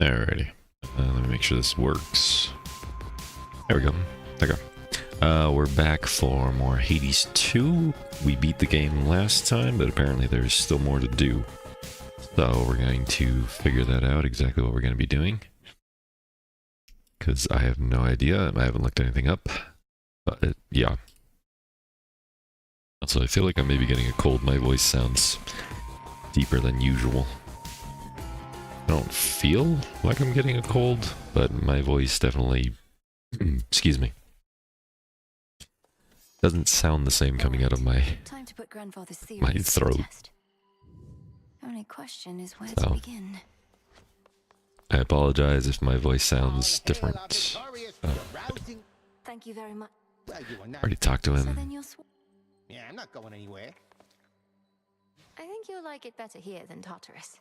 Alrighty. Let me make sure this works. There we go. Okay. We're back for more Hades 2. We beat the game last time, but apparently there's still more to do. So we're going to figure that out, exactly what we're going to be doing. Because I have no idea. I haven't looked anything up. But yeah. Also, I feel like I may be getting a cold. My voice sounds deeper than usual. I don't feel like I'm getting a cold, but my voice definitely, excuse me, doesn't sound the same coming out of my throat. Only question is where So, to begin. I apologize if my voice sounds different. Thank you very much. Already talked to So then him. you're Yeah, I'm not going anywhere. I think you'll like it better here than Tartarus.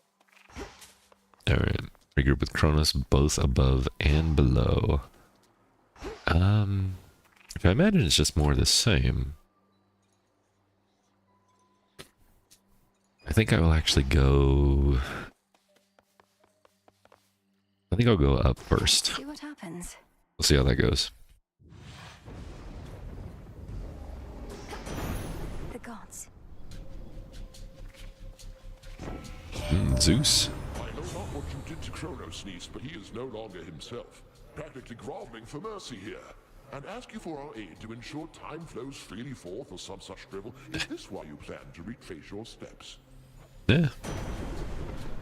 Alright, regroup with Kronos, both above and below. I imagine it's just more the same. I think I will actually go... I think I'll go up first. See what happens. We'll see how that goes. The gods. Zeus. I know not what you did to Kronos, niece, but he is no longer himself. Practically groveling for mercy here. And ask you for our aid to ensure time flows freely forth or some such drivel. Is this why you plan to retrace your steps? Yeah.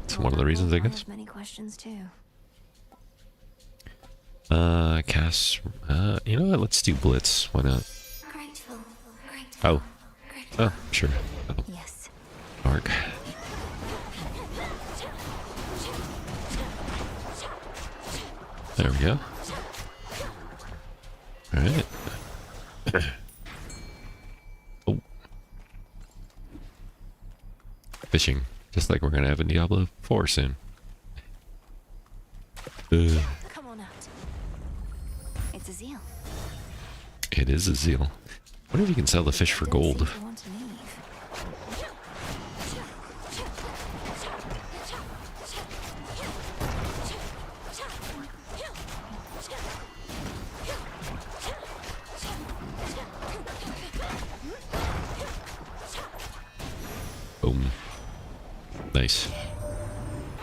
It's one of the reasons, I guess. Many questions too. Cast, you know what, let's do Blitz, why not? Grateful. Oh. Oh, sure. Oh, Yes. Dark. There we go. Alright. Oh. Fishing. Just like we're gonna have in Diablo 4 soon. Come on out. It's a zeal. It is a zeal. I wonder if you can sell the fish for gold. Don't seem to want to leave. Boom. Nice.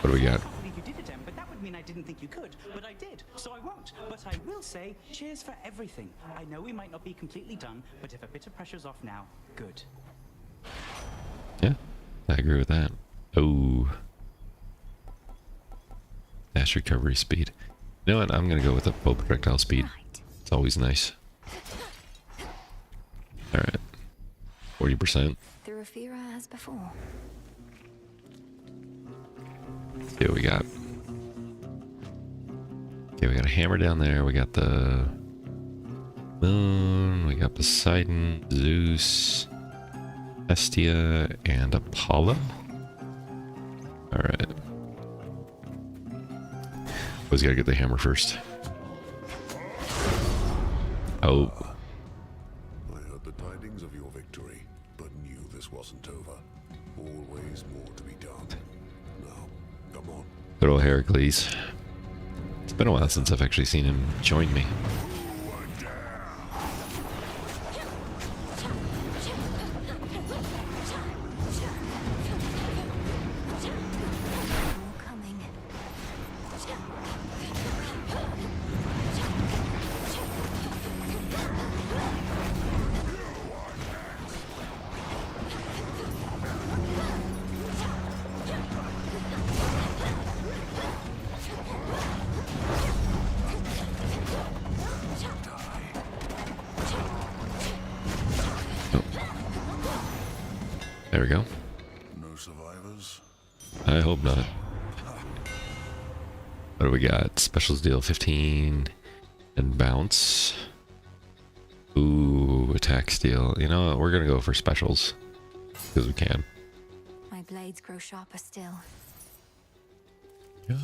What do we got? Believe you did attempt, but that would mean I didn't think you could. But I did, so I won't. But I will say, cheers for everything. I know we might not be completely done, but if a bit of pressure's off now, good. Yeah, I agree with that. Oh. Dash recovery speed. You know what? I'm gonna go with the bow projectile speed. Right. It's always nice. Alright. 40%. Through Aphira as before. See what we got. Okay, we got a hammer down there. We got the moon. We got Poseidon, Zeus, Hestia, and Apollo. Alright. Always gotta get the hammer first. Oh. I heard the tidings of your victory, but knew this wasn't over. Always more to be done. Now, come on. Good old Heracles. It's been a while since I've actually seen him join me. More coming. There we go. No survivors? I hope not. What do we got? Specials deal 15 and bounce. Ooh, attack steal. You know what? We're gonna go for specials because we can. My blades grow sharper still. Yeah.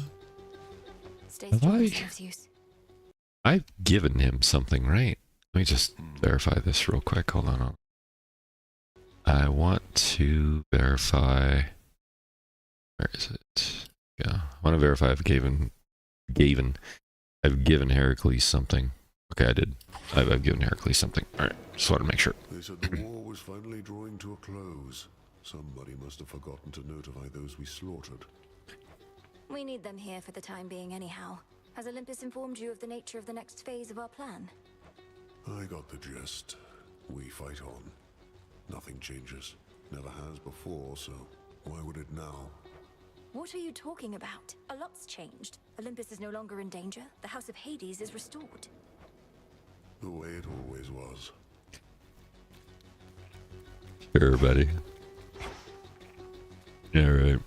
Stay Have strong, I? Celsius. I've given him something, right? Let me just verify this real quick. Hold on. I want to verify. Where is it? Yeah, I want to verify if I gave him I've given Heracles something. Okay, I did. I've given Heracles something. Alright, just wanted to make sure. They said the war was finally drawing to a close. Somebody must have forgotten to notify those we slaughtered. We need them here for the time being anyhow. Has Olympus informed you of the nature of the next phase of our plan? I got the gist. We fight on. Nothing changes. Never has before, so why would it now? What are you talking about? A lot's changed. Olympus is no longer in danger. The House of Hades is restored. The way it always was. Sure, buddy. Alright.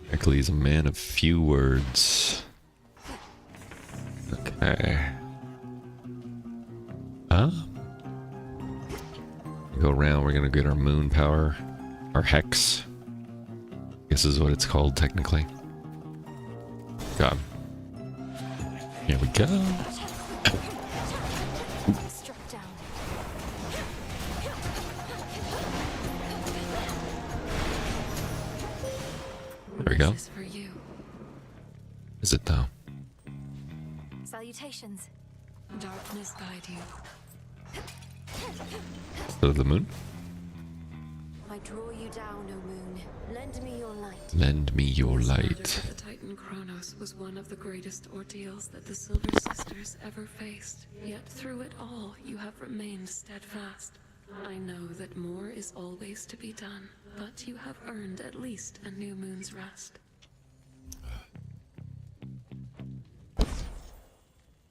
Heracles, a man of few words. Okay. Huh? Go around, we're gonna get our moon power. Our hex. Guess is what it's called technically. God. Here we go. Struck down. There we go. This is for you. Is it though? Salutations. Darkness guide you. So the moon? I draw you down, O moon. Lend me your light. Lend me your This battle light. with the Titan Kronos was one of the greatest ordeals that the Silver Sisters ever faced. Yet through it all, you have remained steadfast. I know that more is always to be done, but you have earned at least a new moon's rest.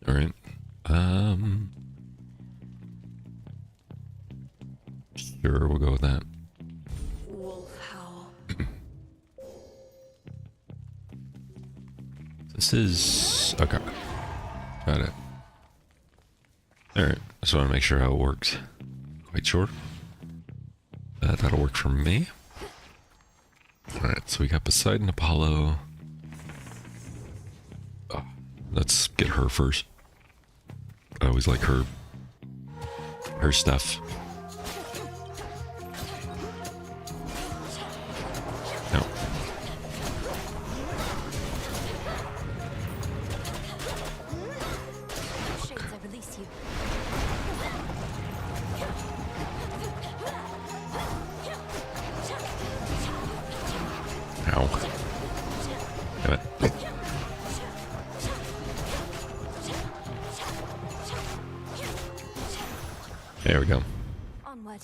Alright. Sure, we'll go with that. Wolf howl. This is... okay. Got it. Alright, just want to make sure how it works. Quite sure. That'll work for me. Alright, so we got Poseidon, Apollo. Oh, let's get her first. I always like her stuff. No. Shades, I release you. Ow. Damn it. There we go. Onward.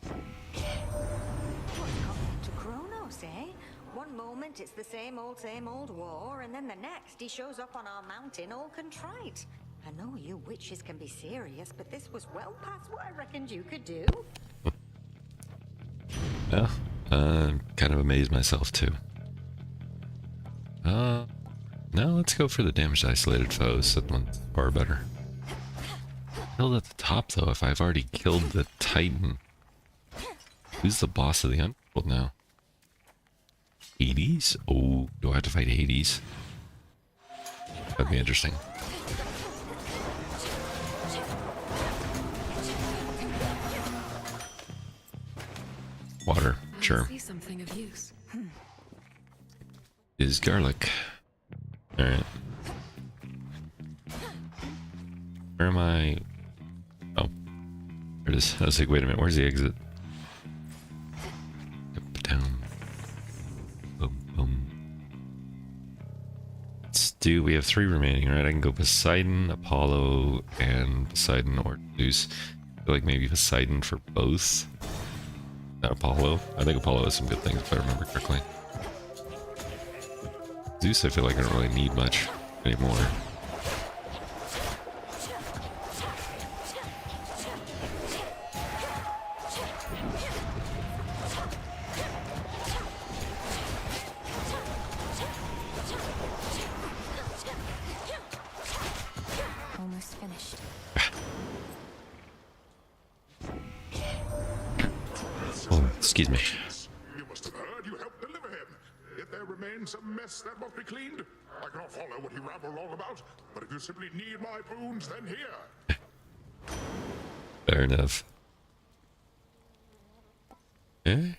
To Kronos, eh? One moment it's the same old war, and then the next he shows up on our mountain all contrite. I know you witches can be serious, but this was well past what I reckoned you could do. Yeah, kind of amazed myself too. No, let's go for the damaged isolated foes. That one's far better. Killed at the top though, if I've already killed the Titan. Who's the boss of the Underworld now? Hades? Oh, do I have to fight Hades? That'd be interesting. Water, sure. I see something of use. Is garlic. Alright. Where am I? Oh. There it is. I was like, wait a minute, where's the exit? Up, down. Boom, boom. Let's do, we have 3 remaining, right? I can go Poseidon, Apollo, and Poseidon or Zeus. I feel like maybe Poseidon for both. Not Apollo. I think Apollo has some good things if I remember correctly. Zeus, I feel like I don't really need much anymore. Almost finished. Oh, excuse me. You must have heard you helped deliver him. If there remains some mess that must be cleaned, I cannot follow what he rambled on about, but if you simply need my boons, then here. Fair enough. Eh?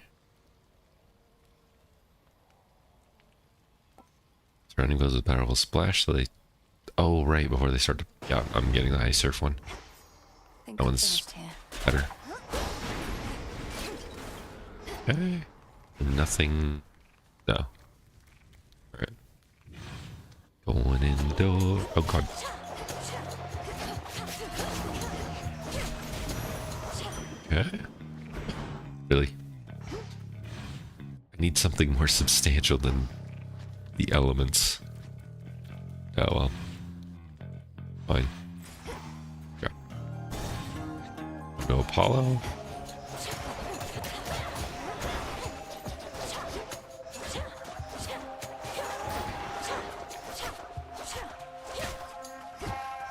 Surrounding foes with powerful splash, so they... Oh, right, before they start to... Yeah, I'm getting the ice surf one. Think That we're one's finished here. better. Okay. Nothing... No. Alright. Going indoor. Oh, God. Okay. Really? I need something more substantial than the elements. Oh well. Fine. Okay. No Apollo.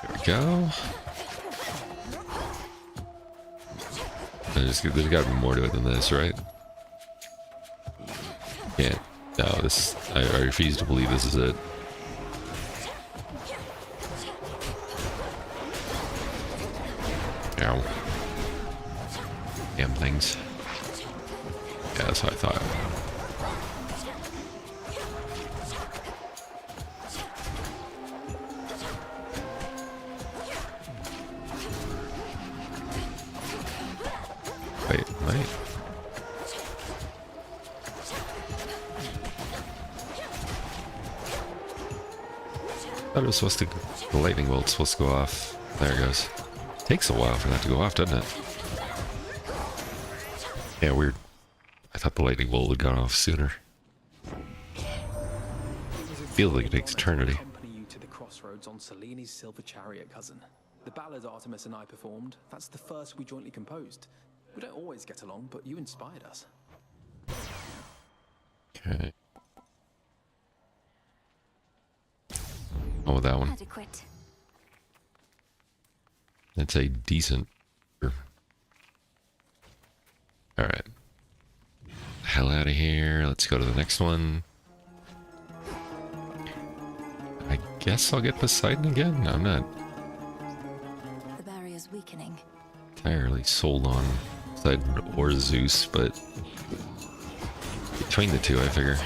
There we go. There's got to be more to it than this, right? Can't. No, this. I refuse to believe this is it. Ow. Damn things. Yeah, that's what I thought. Wait. I thought it was supposed to... The lightning bolt's supposed to go off. There it goes. Takes a while for that to go off, doesn't it? Yeah, weird. I thought the lightning bolt would have gone off sooner. Feels like it takes eternity. Accompany you to the crossroads on Seleni's Silver Chariot, cousin. The ballad Artemis and I performed, that's the first we jointly composed. We don't always get along, but you inspired us. Okay. Oh, that one. Adequate. It's a decent. Alright. Hell out of here. Let's go to the next one. I guess I'll get Poseidon again? I'm not The barrier's weakening. entirely sold on Poseidon or Zeus, but between the two, I figure.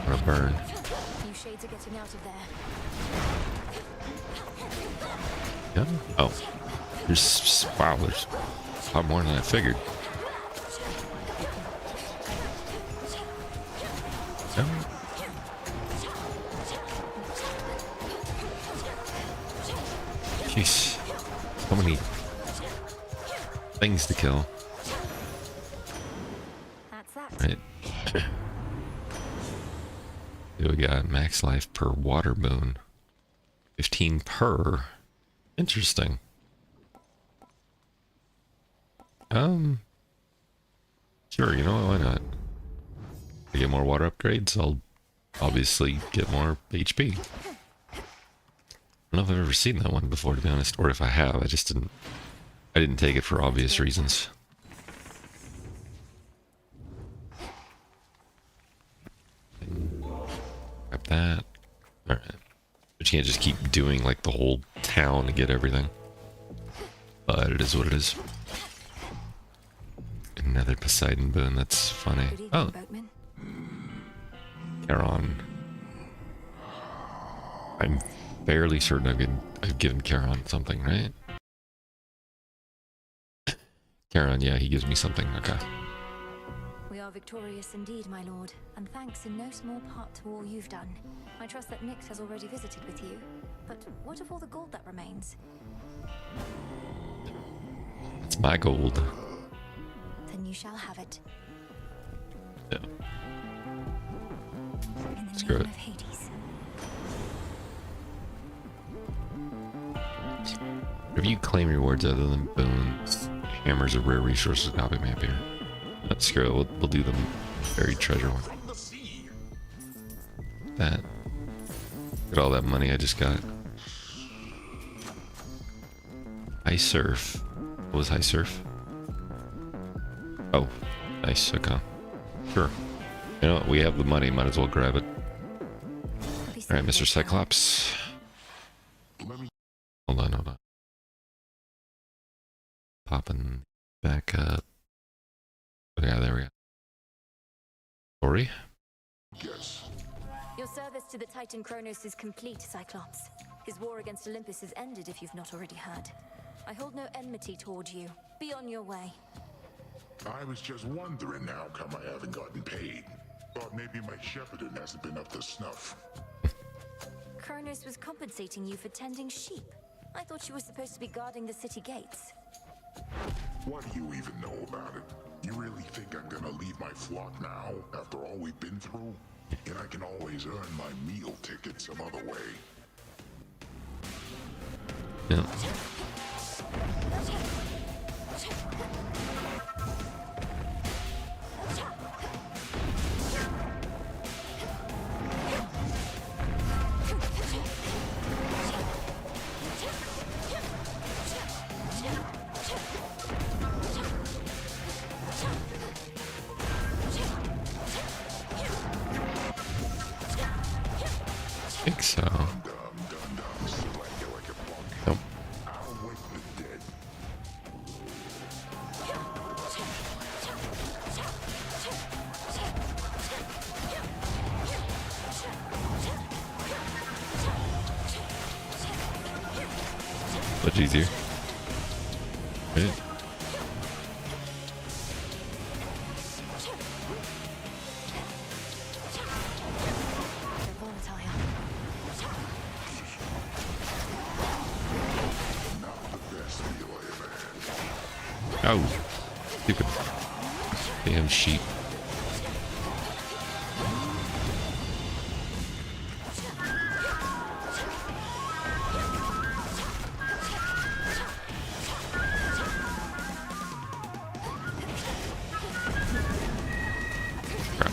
Or a burn. You shades are getting out of there. Yeah. Oh. There's wow, there's a lot more than I figured. Oh. Jeez. So many things to kill. That's that. Right. Here we got max life per water boon. 15 per. Interesting. Sure, you know what, why not? To get more water upgrades, I'll obviously get more HP. I don't know if I've ever seen that one before, to be honest, or if I have, I didn't take it for obvious reasons. Grab that. Alright. But you can't just keep doing like the whole town to get everything. But it is what it is. Another Poseidon boon, that's funny. Good evening, Oh, boatman. Charon. I'm fairly certain I've given Charon something, right? Charon, yeah, he gives me something, okay. We are victorious indeed, my lord, and thanks in no small part to all you've done. I trust that Nyx has already visited with you. But what of all the gold that remains? It's my gold. Then you shall have it. Yeah. In the Screw name it. of Hades. If you claim rewards other than boons, hammers, or rare resources, copy map here. Screw it, we'll do the buried treasure one. That. Look at all that money I just got. Ice surf. What was ice surf? Oh, nice. Okay. Sure. You know what? We have the money. Might as well grab it. Be All right, safe, Mr. Estelle. Cyclops. Hold on, hold on. Popping back up. Yeah, there we go. Ori? Yes. Your service to the Titan Kronos is complete, Cyclops. His war against Olympus has ended, if you've not already heard. I hold no enmity toward you. Be on your way. I was just wondering how come I haven't gotten paid. Thought maybe my shepherding hasn't been up to snuff. Kronos was compensating you for tending sheep. I thought she was supposed to be guarding the city gates. What do you even know about it? You really think I'm gonna leave my flock now, after all we've been through? And I can always earn my meal ticket some other way. Yeah. I think so. Nope. Much easier. Right. Oh, stupid damn sheep. Crap.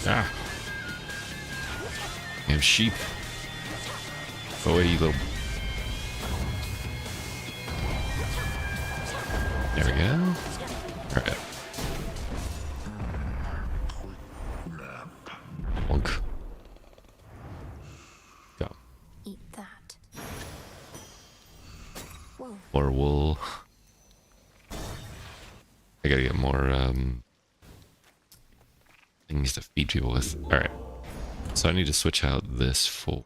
Ah. Damn sheep. Go away, you little. There we go. Alright. Bonk. Go. Eat that. Whoa. More wool. I gotta get more things to feed people with. Alright. So I need to switch out this for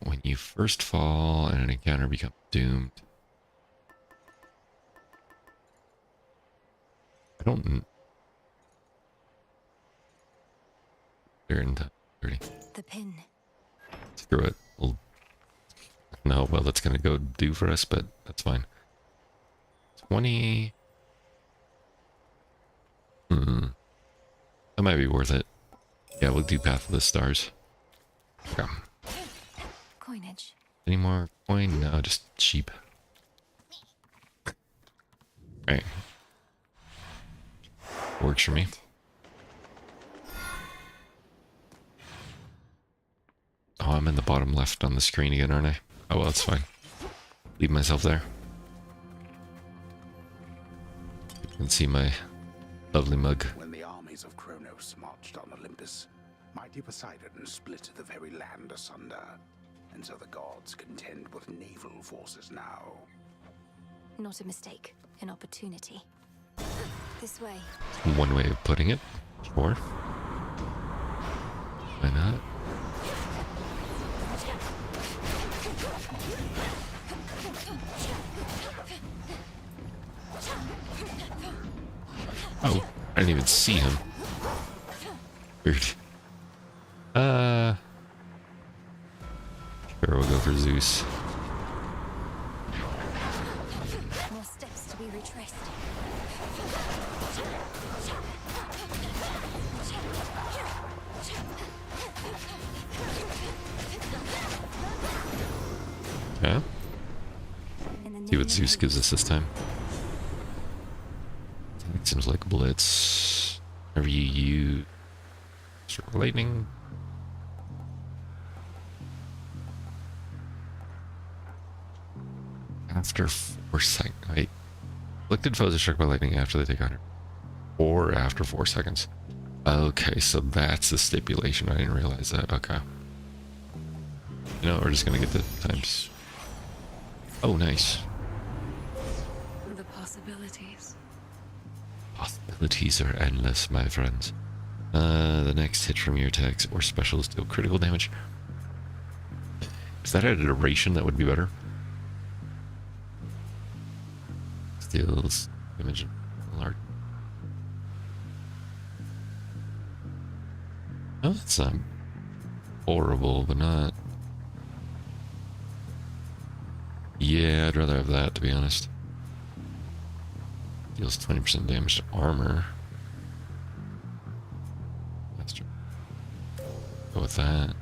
when you first fall and an encounter becomes doomed. I don't. They're in 30. The pin. Screw it. We'll know how well that's gonna go do for us, but that's fine. 20. That might be worth it. Yeah, we'll do Path of the Stars. Okay. Coinage. Any more coin? No, just sheep. Right. Works for me. Oh, I'm in the bottom left on the screen again, aren't I? Oh, well, that's fine. Leave myself there. You can see my lovely mug. When the armies of Kronos marched on Olympus, mighty Poseidon split the very land asunder, and so the gods contend with naval forces now. Not a mistake. An opportunity. This way. One way of putting it. Sure. Why not? Oh, I didn't even see him. Weird. Sure, we'll go for Zeus. More steps to be retraced. Yeah. See what Zeus gives us this time. It seems like Blitz. Whenever you use lightning. After 4 seconds. Wait. Afflicted foes are struck by lightning after they take 100 or after 4 seconds. Okay, so that's the stipulation. I didn't realize that. Okay. You know, we're just gonna get the times. Oh, nice. The possibilities. Possibilities are endless, my friends. The next hit from your attacks or specials deal critical damage. If that had a duration, that would be better. Deals damage large. Oh, that's not horrible, but not. Yeah, I'd rather have that, to be honest. Deals 20% damage to armor. That's true. Go with that.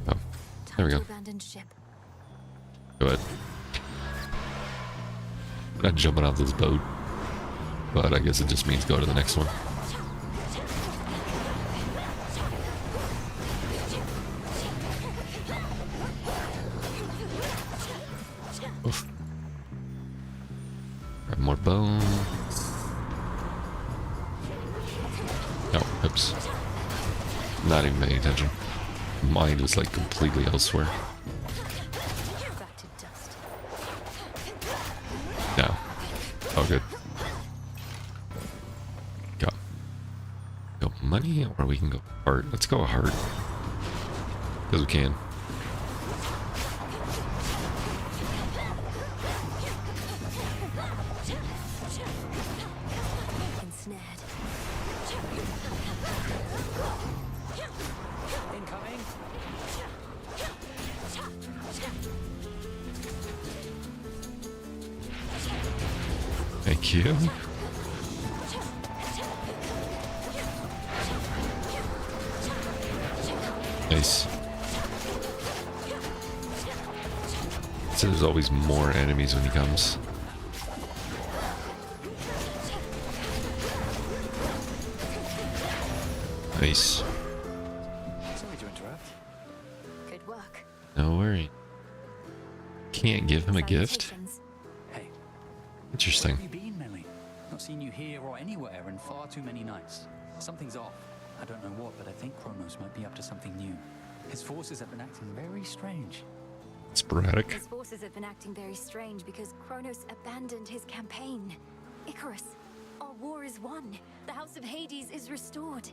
Oh, there we go. Abandoned ship. Go ahead. I'm not jumping off this boat, but I guess it just means go to the next one. Oof. Grab more bones. Oh, oops. Not even paying attention. Mind was like completely elsewhere. Back to dust. No. Oh, good. Go money, or we can go heart. Let's go heart. Because we can. Ensnared. Incoming. Thank you. Nice. So there's always more enemies when he comes. Nice. Sorry to interrupt. Good work. No worry. Can't give him a gift? Salutations. Hey, Interesting. where have you been, Millie? Not seen you here or anywhere in far too many nights. Something's off. I don't know what, but I think Kronos might be up to something new. His forces have been acting very strange. Sporadic. His forces have been acting very strange because Kronos abandoned his campaign. Icarus, our war is won. The House of Hades is restored.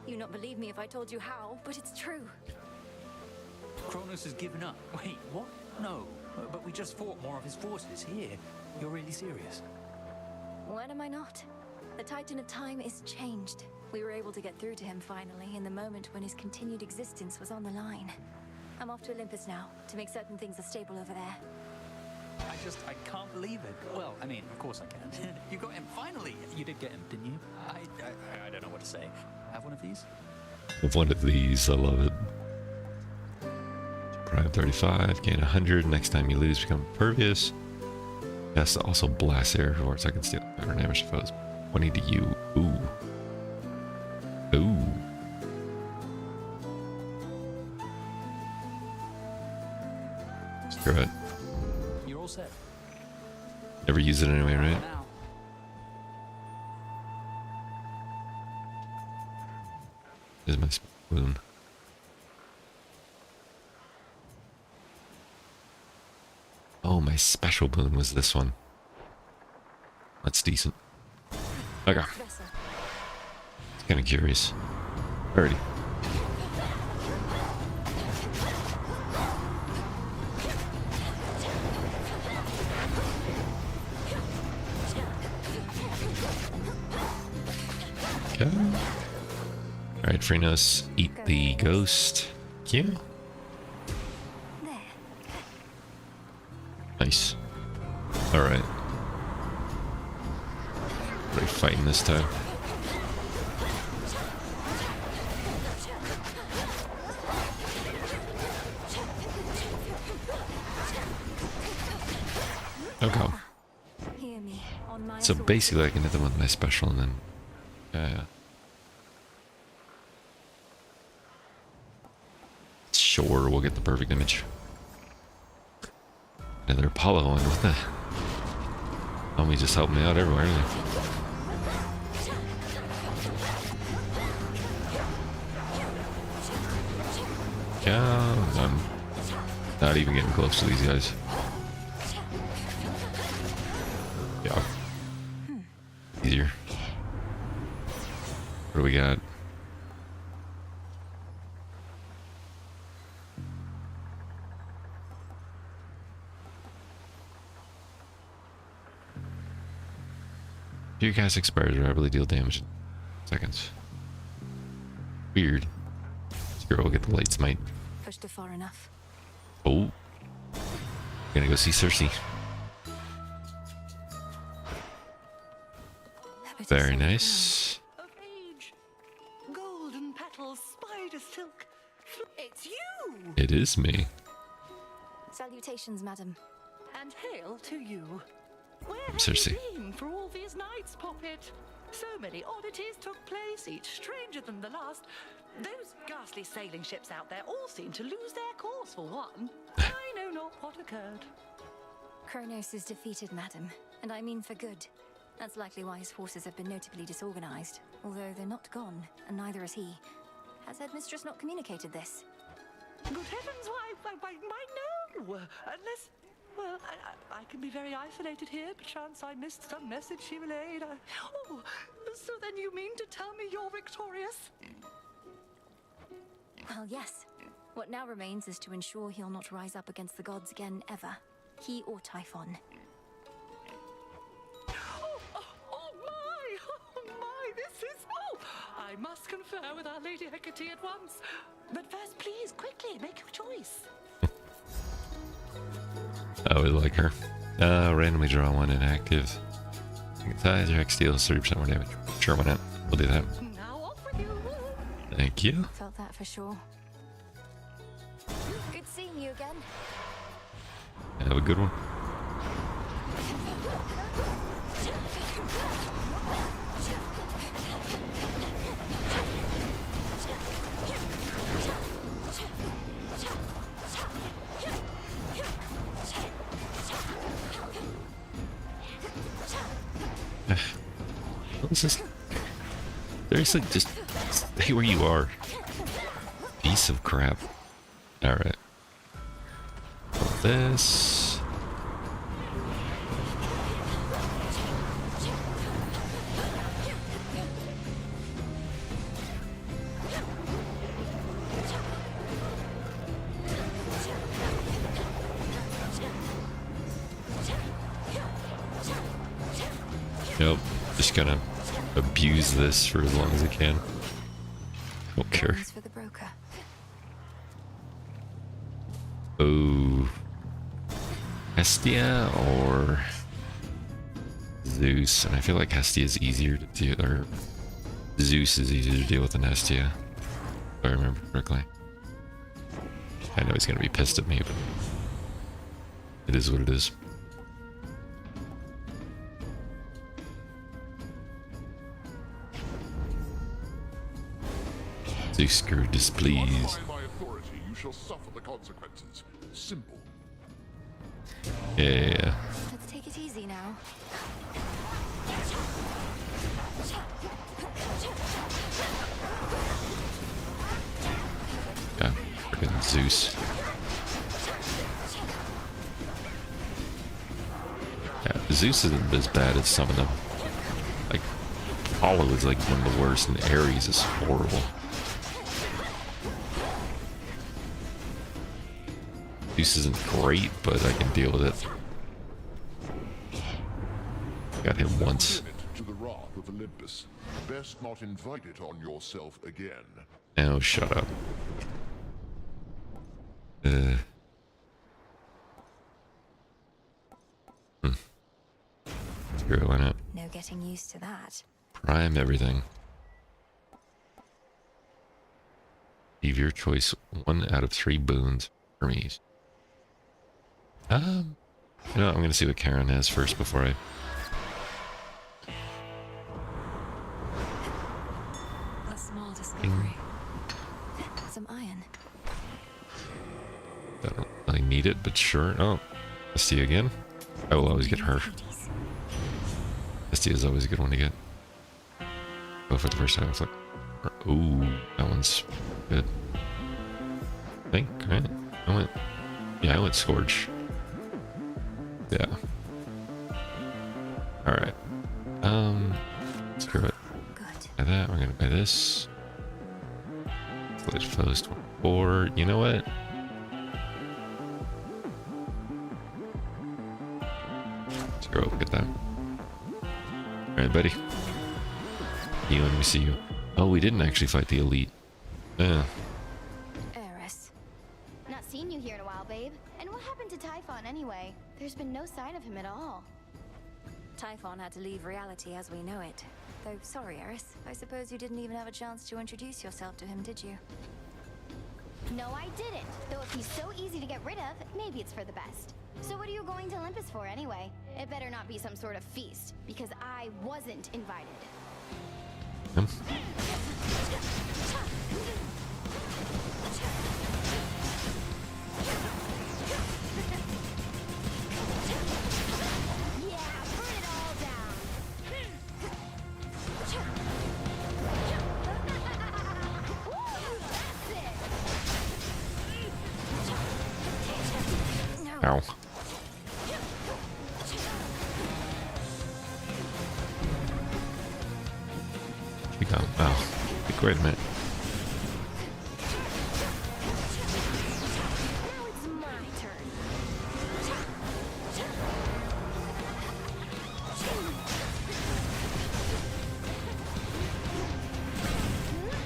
You not believe me if I told you how, but it's true. Kronos has given up. Wait, what? No, but we just fought more of his forces here. You're really serious? When am I not? The Titan of Time is changed. We were able to get through to him finally in the moment when his continued existence was on the line. I'm off to Olympus now to make certain things are stable over there. I can't believe it. Well, I mean, of course I can. You got him, finally! You did get him, didn't you? I don't know what to say. Have one of these? With one of these, I love it. Prime 35, gain 100. Next time you lose, become impervious. Has to also blast air for I can steal better damage to foes. 20 to you. Ooh. Ooh. Screw it. You're all set. Never use it anyway, right? Now. Is my spoon. Oh, my special boon was this one. That's decent. Okay. Vessel. Kind of curious. Alrighty. Okay. Alright, Phrynos, eat the ghost. Yeah. There. Nice. Alright. Are they fighting this time? Okay. Hear me on my So sword. basically I can hit them with my special and then... Yeah. Sure, we'll get the perfect image. Another Apollo one. What the? Homie just helping me out everywhere, isn't he? Yeah, I'm not even getting close to these guys. Yeah. Easier. What do we got? Your cast expires rapidly, deal damage in seconds. Weird. This girl will get the light smite. Pushed her far enough. Oh. Gonna go see Cersei. Very nice. Of age, golden petals, spider silk. It's you! It is me. Salutations, madam. And hail to you. Where have Cersei. you been for all these nights, Poppet? So many oddities took place, each stranger than the last. Those ghastly sailing ships out there all seem to lose their course for one. I know not what occurred. Kronos is defeated, madam, and I mean for good. That's likely why his forces have been notably disorganized, although they're not gone, and neither is he. Has Headmistress not communicated this? Good heavens, why no! Unless, well, I can be very isolated here. Perchance I missed some message she relayed. Oh, so then you mean to tell me you're victorious? Well, yes. What now remains is to ensure he'll not rise up against the gods again, ever. He or Typhon. Oh my, this is... Oh, I must confer with our Lady Hecate at once. But first, please, quickly, make your choice. I would like her. Randomly draw one inactive. Size or hex deals 30% more damage. Sure, why not? We'll do that. Now off with you. Thank you. Felt that for sure. Good seeing you again. Have a good one. This is seriously just stay where you are. Piece of crap. Alright. This. Nope. Just gonna abuse this for as long as I can. Don't care. For the broker. Oh. Hestia or Zeus? And I feel like Hestia is easier to deal, or Zeus is easier to deal with than Hestia, if I remember correctly. I know he's gonna be pissed at me, but it is what it is. Zeus grew displeased. By my authority, you shall suffer the consequences. Simple. Yeah. Let's take it easy now. Yeah, freaking Zeus. Yeah, Zeus isn't as bad as some of them. Like, Apollo is like one of the worst, and Ares is horrible. Zeus isn't great, but I can deal with it. Got him once. To the wrath of Olympus. Best not invite it on yourself again. Oh, shut up. Screw it, why not? No getting used to that. Prime everything. Leave your choice 1 out of 3 boons. Hermes. You know, I'm gonna see what Karen has first before I... A small discovery. Some iron. I don't really need it, but sure. Oh, Estia again. I will always get her. Estia is always a good one to get. Go for the first time. It's like, ooh, that one's good. I think, right? I went Scourge. Yeah. Alright. Screw it. Buy that. We're gonna buy this. Village Foes 24. You know what? Screw it. Get that. Alright, buddy. You and we see you. Oh, we didn't actually fight the elite. Yeah. Eris. Not seen you here in a while, babe. And what happened to Typhon anyway? There's been no sign of him at all. Typhon had to leave reality as we know it. Though, sorry, Eris. I suppose you didn't even have a chance to introduce yourself to him, did you? No, I didn't. Though if he's so easy to get rid of, maybe it's for the best. So what are you going to Olympus for anyway? It better not be some sort of feast, because I wasn't invited. Ow. She got, oh, wait a minute.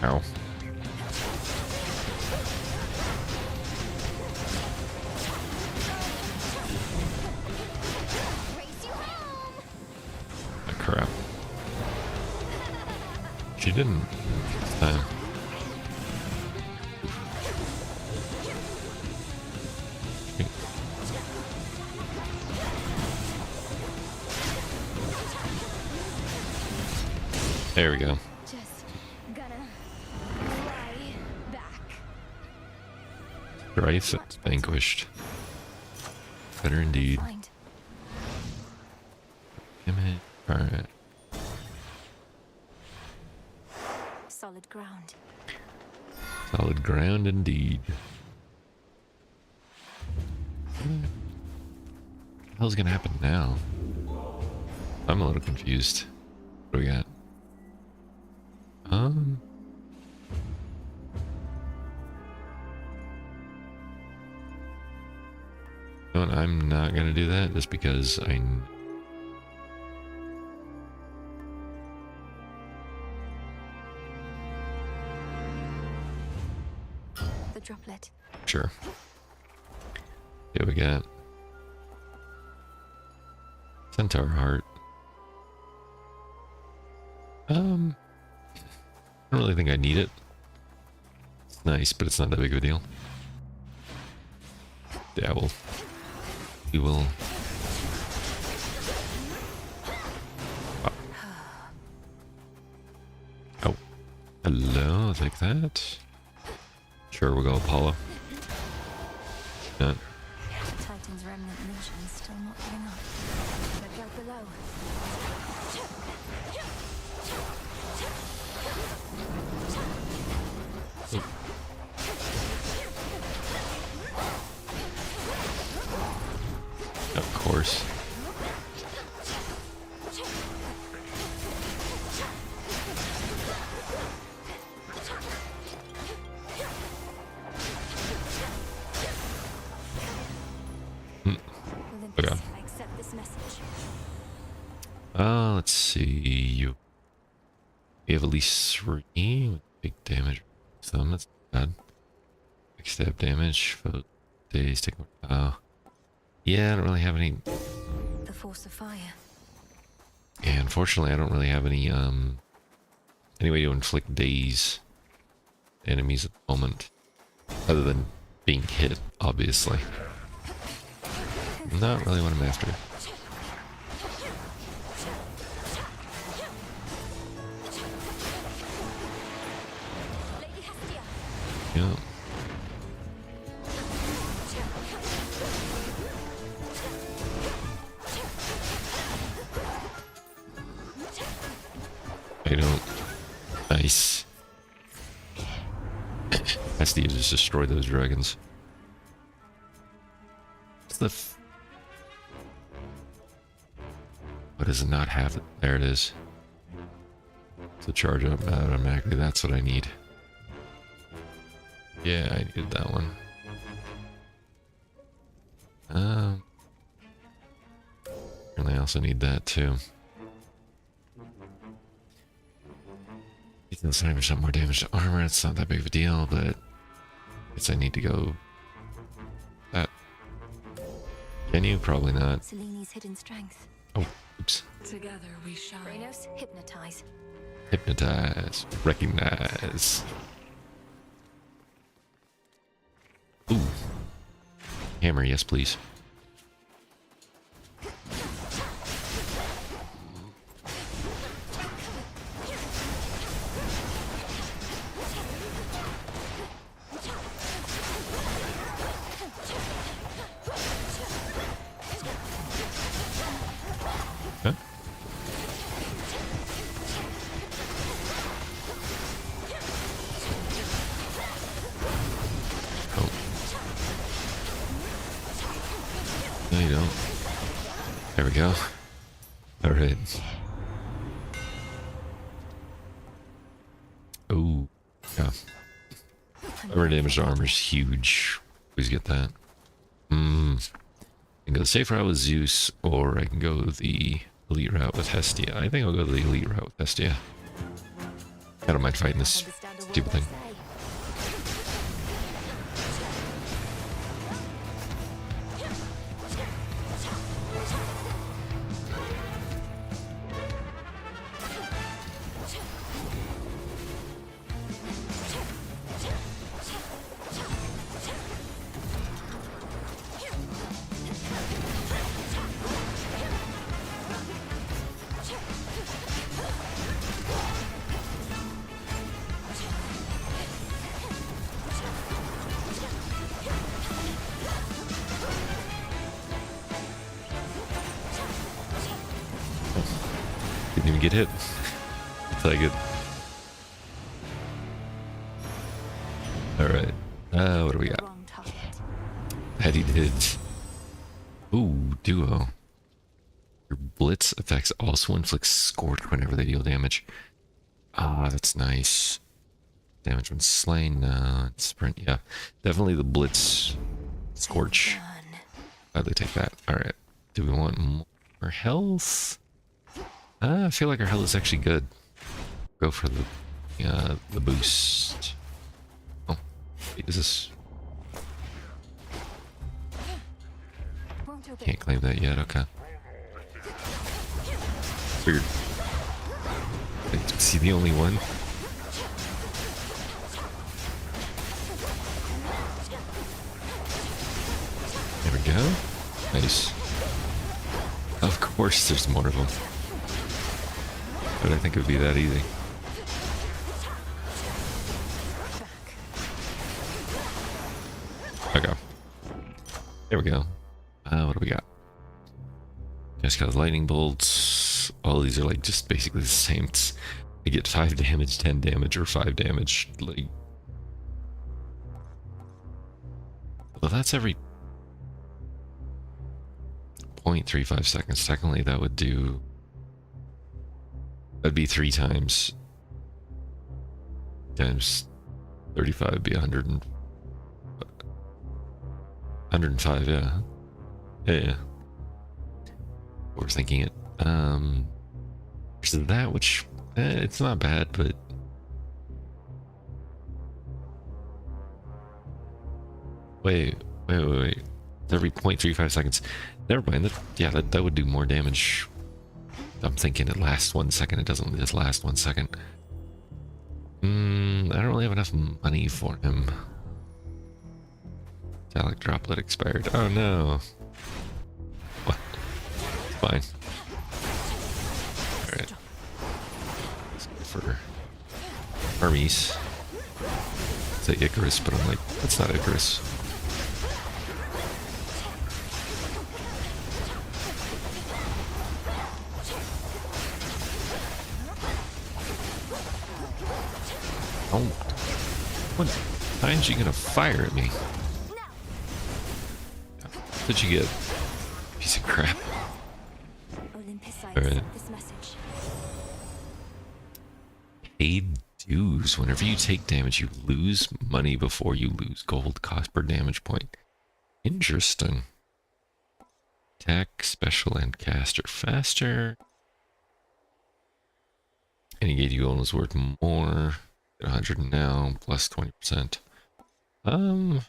Ow. Oh, crap. She didn't this time. There we go. Just gonna fly back. Strife vanquished. Better indeed. Damn it. Alright. Solid ground. Solid ground indeed. What the hell's gonna happen now? I'm a little confused. What do we got? You know what, I'm not gonna do that just because The droplet. Sure. Yeah, we got Centaur Heart. I don't really think I need it. It's nice, but it's not that big of a deal. Yeah, we will. Oh, hello, I'll take that. Sure, we'll go Apollo. Titan's remnant mission still not giving up. Look out below. Of course. Okay. Accept this message. Let's see. We have at least 3 with big damage. So that's bad. Big stab damage. For days. Take. Yeah, I don't really have any. The force of fire. Yeah, unfortunately, I don't really have any any way to inflict daze enemies at the moment, other than being hit, obviously. Not really what I'm after. Yeah. you don't. Nice. Hestia just destroyed those dragons. What's the what does it not have? There it is. To charge up automatically, that's what I need. Yeah, I needed that one. And I also need that too. Ethan's time for some more damage to armor. It's not that big of a deal, but I guess I need to go. That. Can you? Probably not. Seleni's hidden strength. Oh, oops. Together we shine. Reynos, hypnotize. Hypnotize. Recognize. Ooh. Hammer, yes, please. Huh? Oh. No, you don't. There we go. Alright. Ooh. Yeah. Armor damage to armor is huge. Please get that. I can go the safe route with Zeus, or I can go the elite route with Hestia. I think I'll go the elite route with Hestia. I don't mind fighting this stupid thing. Didn't even get hit. I'll take it. Alright. What do we got? That he did. Ooh, duo. Your blitz effects also inflict scorch whenever they deal damage. Ah, that's nice. Damage when slain. Sprint. Yeah. Definitely the blitz scorch. Gladly take that. Alright. Do we want more health? I feel like our health is actually good. Go for the boost. Oh, wait, is this? Can't claim that yet. Okay. Weird. Is he the only one? There we go. Nice. Of course, there's more of them. But I think it would be that easy. Okay. There we go. What do we got? Just got lightning bolts. All these are like just basically the same. I get 5 damage, 10 damage, or 5 damage. Like, well, that's every 0.35 seconds. Technically, that would do. That'd be 3 times. Times 35 would be 105, yeah. Yeah. We're thinking it. There's that, which, it's not bad, but... Wait. Every 0.35 seconds. Never mind, that would do more damage. I'm thinking it lasts 1 second. It doesn't just last 1 second. I don't really have enough money for him. Metallic droplet expired. Oh no. What? Fine. Alright. Let's go for Hermes. Say Icarus, but I'm like, that's not Icarus. What time's she gonna fire at me? What'd you get? Piece of crap. Olympus, I All right. accept this message. Paid dues. Whenever you take damage, you lose money before you lose gold. Cost per damage point. Interesting. Attack, special, and cast are faster. Any gate you own is worth more. 100 now, plus 20%. You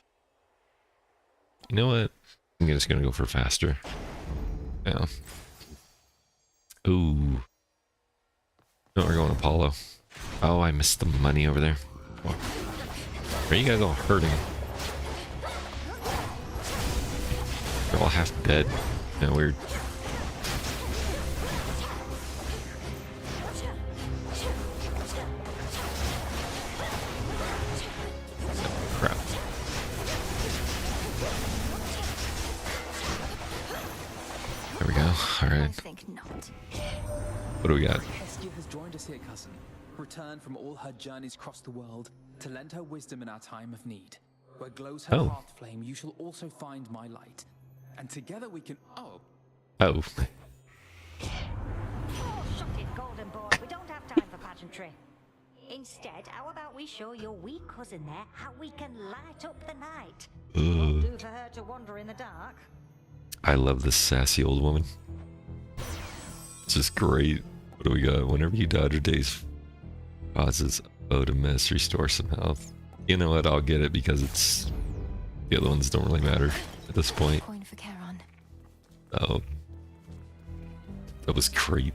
know what? I'm just gonna go for faster. Yeah. Ooh. No, we're going Apollo. Oh, I missed the money over there. Are you guys all hurting? They're all half dead. Yeah, weird. Crap. There we go. Alright. What do we got? Hestia has joined us here, cousin. Returned from all her journeys across the world to lend her wisdom in our time of need. Where glows her hearth flame, you shall also find my light. And together we can... Oh. Oh, shut it, Golden Boy. We don't have time for pageantry. Instead, how about we show your wee cousin there how we can light up the night? Won't do for her to wander in the dark. I love this sassy old woman. It's just great. What do we got? Whenever you dodge a days, causes O to miss, restore some health. You know what? I'll get it because it's the other ones don't really matter at this point. Coin for Charon. Oh, that was great.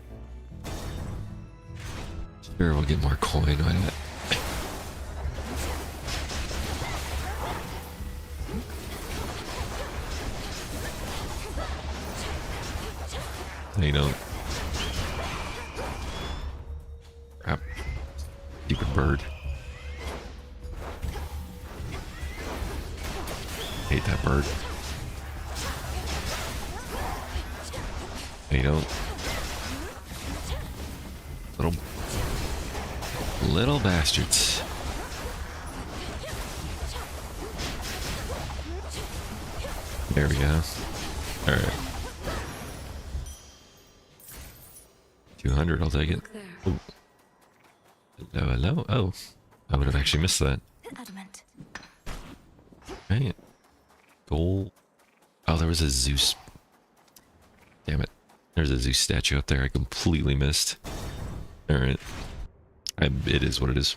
Sure, we'll get more coin. Why not? No, you don't. Crap. Stupid bird. Hate that bird. No, you don't. Little bastards. There we go. Alright. 200, I'll take it. Ooh. Hello, hello. Oh, I would have actually missed that. Adamant. Right. Gold. Oh, there was a Zeus. Damn it. There's a Zeus statue up there I completely missed. Alright. It is what it is.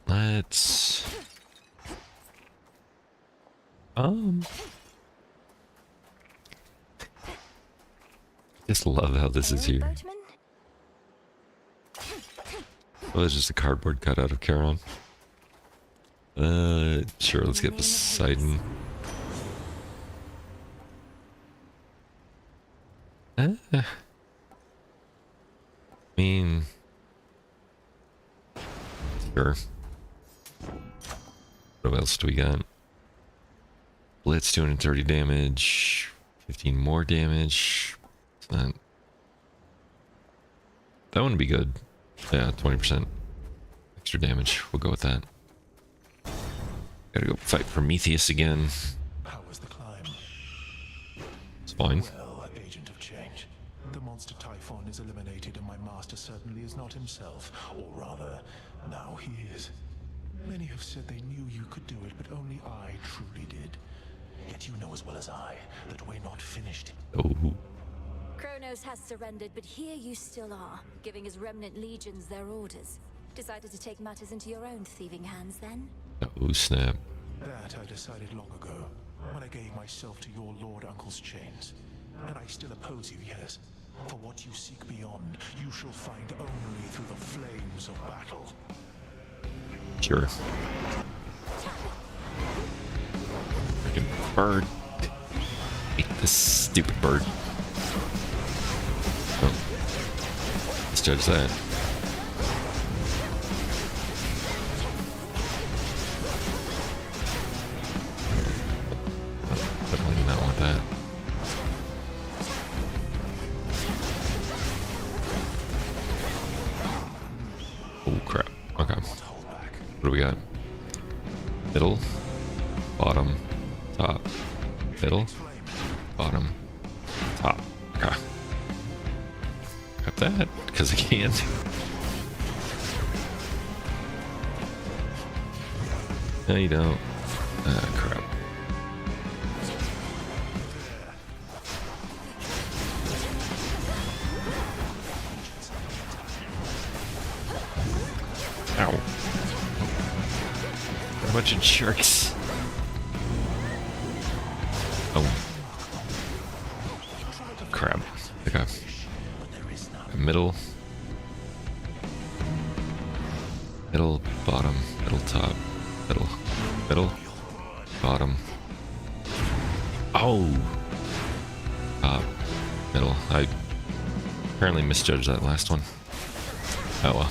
Let's... Just love how this is here. Oh, it's just a cardboard cutout of Charon. Sure, let's get Poseidon. I mean... Sure. What else do we got? Blitz, 230 damage. 15 more damage. That wouldn't be good. Yeah, 20% extra damage. We'll go with that. Gotta go fight Prometheus again. How was the climb? It's fine. Well, agent of change. The monster Typhon is eliminated and my master certainly is not himself. Or rather, now he is. Many have said they knew you could do it, but only I truly did. Yet you know as well as I that we're not finished. Oh. Kronos has surrendered, but here you still are, giving his remnant legions their orders. Decided to take matters into your own thieving hands, then? Oh, snap. That I decided long ago, when I gave myself to your Lord Uncle's chains. And I still oppose you, yes. For what you seek beyond, you shall find only through the flames of battle. Sure. Freaking bird. Hate this stupid bird. Oh. Let's judge that. Oh, definitely do not want that. Oh crap. Okay. we got? Middle, bottom, top. Middle, bottom, top. Okay. Grab that, because I can. No, you don't. Ah, crap. Ow. A bunch of jerks. Oh. Crap. Okay. Middle. Middle, bottom, middle, top, middle, middle, bottom. Oh! Top, middle. I apparently misjudged that last one. Oh well.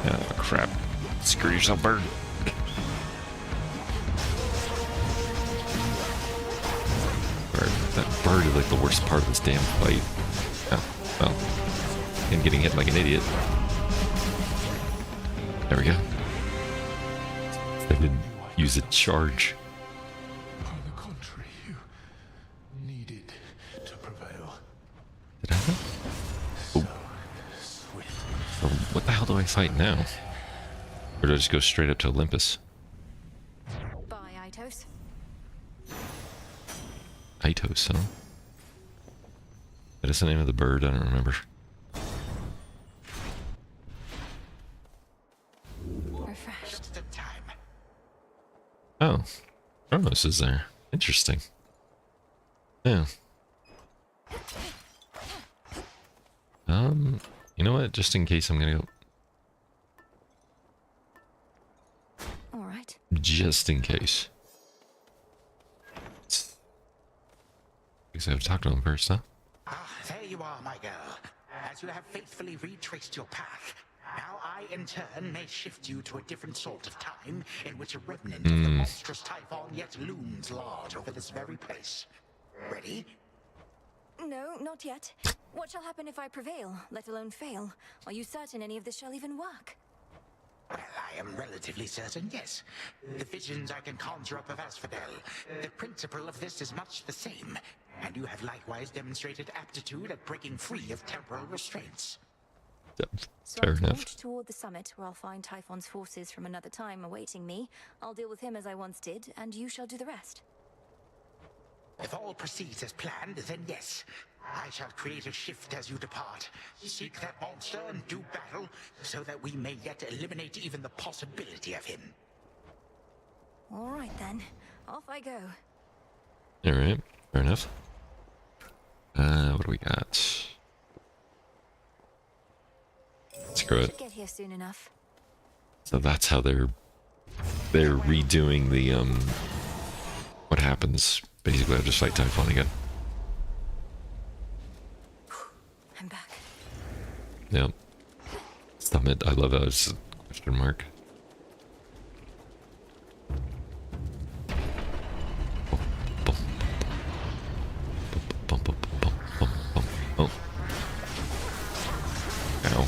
Oh crap. Screw yourself, bird. That bird is like the worst part of this damn fight. Oh, well. And getting hit like an idiot. There we go. I didn't use a charge. On the contrary, you needed to prevail. Did I? Oh. So what the hell do I fight now? Or do I just go straight up to Olympus? Bye, Aitos. Aitos, huh? That is the name of the bird, I don't remember. Refreshed. Oh. Kronos is there. Interesting. Yeah. You know what? Just in case I'm gonna go... Alright. Just in case. Because I have to talk to him first, huh? Ah, there you are, my girl. As you have faithfully retraced your path, now I, in turn, may shift you to a different sort of time in which a remnant of the monstrous Typhon yet looms large over this very place. Ready? No, not yet. What shall happen if I prevail, let alone fail? Are you certain any of this shall even work? Well, I am relatively certain, yes. The visions I can conjure up of Asphodel, the principle of this is much the same, and you have likewise demonstrated aptitude at breaking free of temporal restraints. So Fair I enough. launch toward the summit, where I'll find Typhon's forces from another time awaiting me. I'll deal with him as I once did, and you shall do the rest. If all proceeds as planned, then yes. I shall create a shift as you depart. Seek that monster and do battle, so that we may yet eliminate even the possibility of him. Alright then, off I go. Alright, fair enough. What do we got? Screw it. Should get here soon enough. So that's how they're redoing the what happens. Basically I just fight Typhon again. I'm back. Yep. Summit, I love that. It's a question mark. Oh. Ow.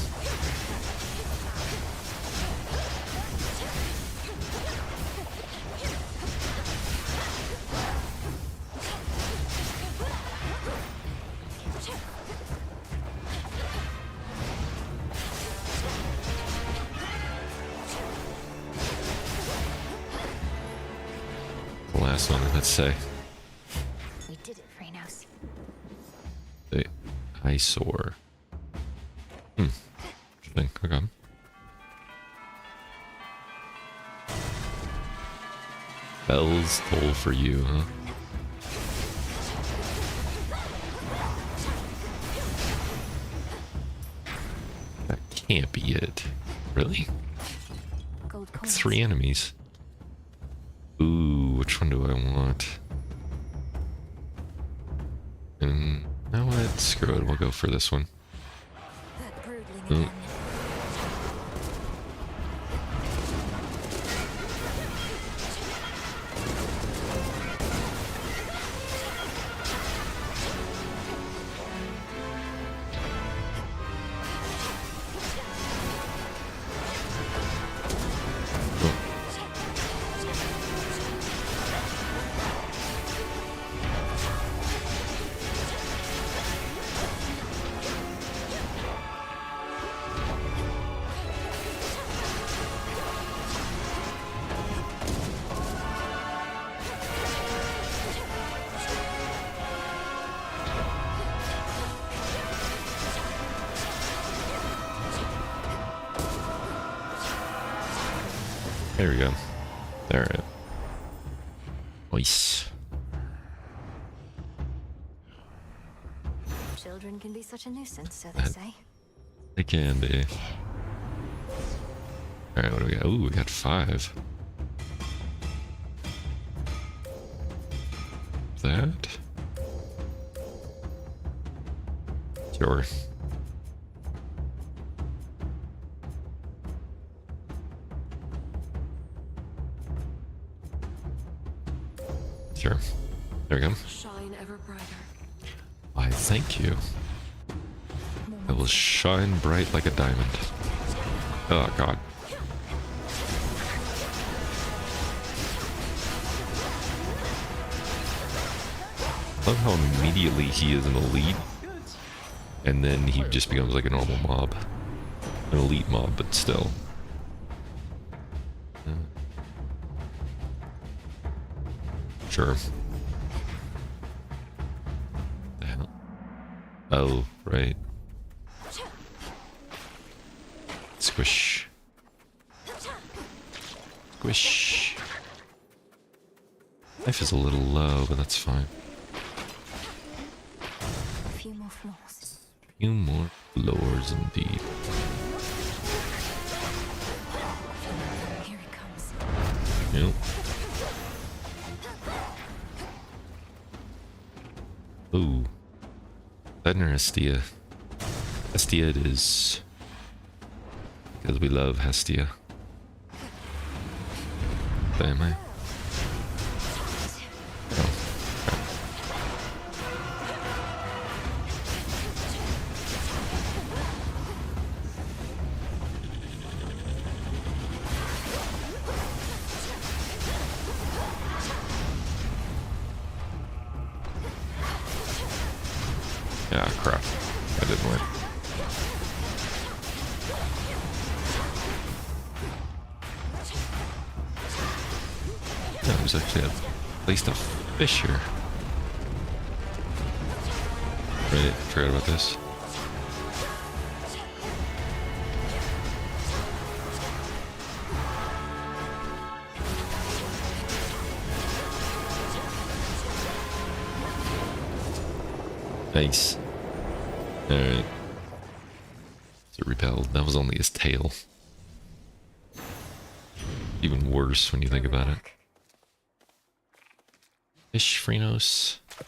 The last one, let's say. We did it, Freynos. The eyesore. Interesting. Okay. Bells toll for you, huh? That can't be it. Really? Gold coins. 3 enemies. Ooh, which one do I want? You know what? Screw it. We'll go for this one. That broodling again. There we go. Alright. Nice. Children can be such a nuisance, so they say. They can be. Alright, what do we got? Ooh, we got 5. That? Sure. Sure. There we go. Shine ever brighter. Why, thank you. I will shine bright like a diamond. Oh, God. I love how immediately he is an elite, and then he just becomes like a normal mob. An elite mob, but still. Sure. The hell? Oh, right. Squish. Squish. Life is a little low, but that's fine. A few more floors. Few more floors indeed. Here it comes. Yep. Ooh. Sedna Hestia. Hestia it is. Because we love Hestia. Am I? Oh. Yeah, crap. I didn't win. No, there's actually a place to fish here. Right, forgot about this. Nice. Alright. So repelled. That was only his tail. Even worse when you think about it. Fish, Phrenos. I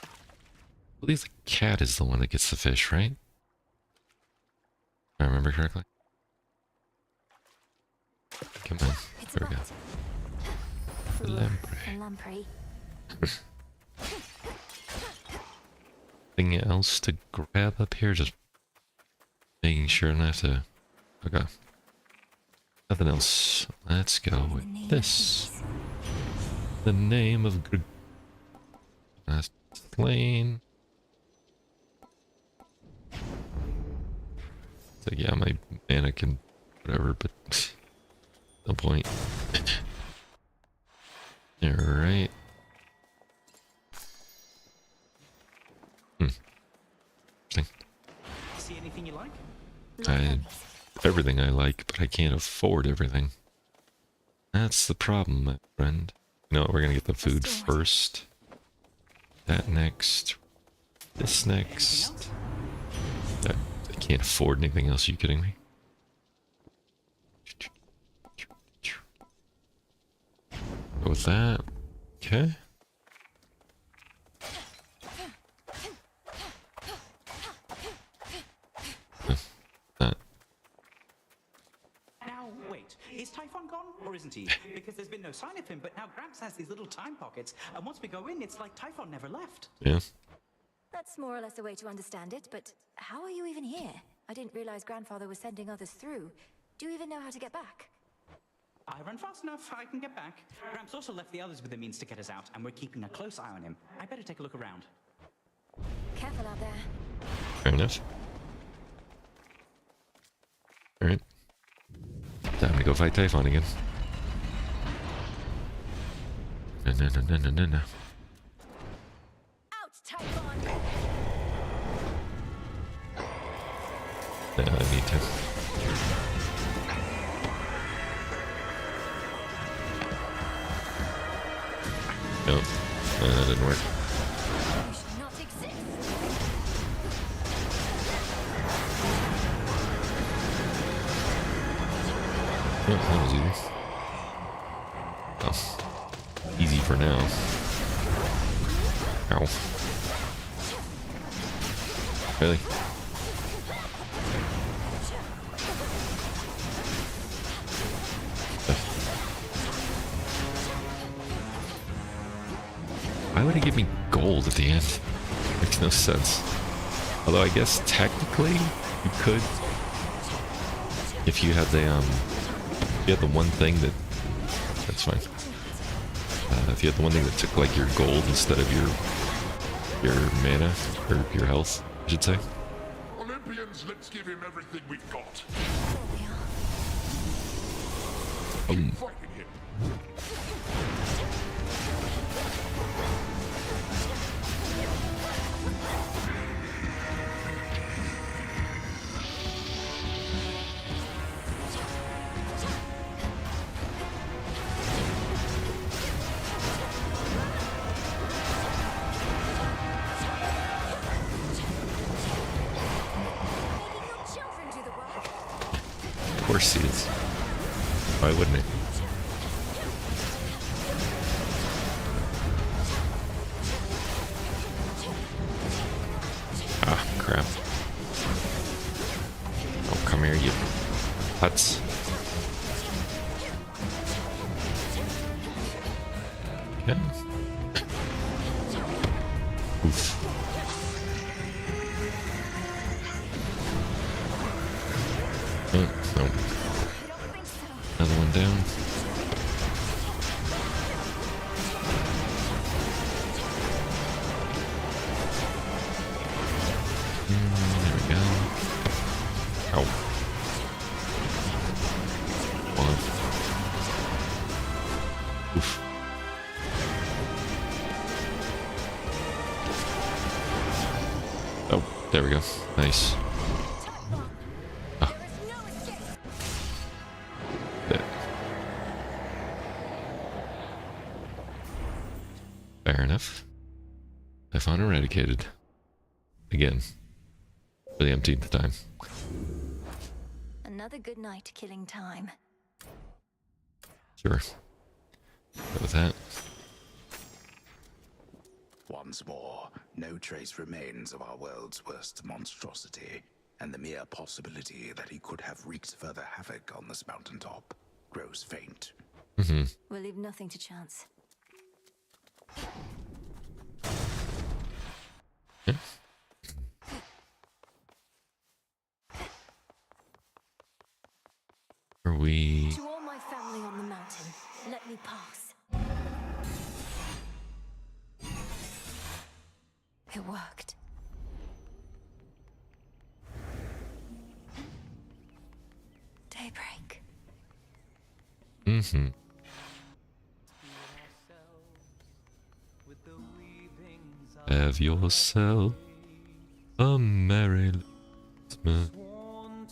believe the cat is the one that gets the fish, right? If I remember correctly. Come on. There we go. The lamprey. Anything else to grab up here? Just making sure I don't have to. Okay. Nothing else. Let's go with this. The name of Last plane. So yeah, my mana can whatever, but no point. Alright. See anything you like? Everything I like, but I can't afford everything. That's the problem, my friend. You know what, we're gonna get the food first. That next. This next. I can't afford anything else, are you kidding me? Go with that. Okay. Now, wait. Is Typhon gone, or isn't he? Because there's been no sign of him, but now Gramps has these little time pockets, and once we go in, it's like Typhon never left. Yeah. That's more or less a way to understand it, but how are you even here? I didn't realize Grandfather was sending others through. Do you even know how to get back? I run fast enough, I can get back. Gramps also left the others with the means to get us out, and we're keeping a close eye on him. I better take a look around. Careful out there. Fair enough. Alright. Time to go fight Typhon again. No. Out, Typhon! No, I need to. Nope. That didn't work. You should not exist. Oh, that was easy. Oh. Easy for now. Ow. Really? Why would it give me gold at the end? Makes no sense. Although I guess technically you could, if you had the one thing that, that's fine. If you had the one thing that took like your gold instead of your mana or your health, I should say. Olympians, let's give him everything we've got. Boom. Fighting him. Of course he is. Why wouldn't it? Ah, crap. Oh, come here, you putz. Yeah. Oof. Oh, no. Another one down. There we go. Ow. One. Oof. Oh, there we go. Nice. Fair enough. Typhon eradicated. Again. For the umpteenth time. Another good night killing time. Sure. Go with that. Once more, no trace remains of our world's worst monstrosity, and the mere possibility that he could have wreaked further havoc on this mountaintop grows faint. We'll leave nothing to chance. Yeah. Are we... To all my family on the mountain, let me pass. It worked. Daybreak. Have yourself a merry Christmas.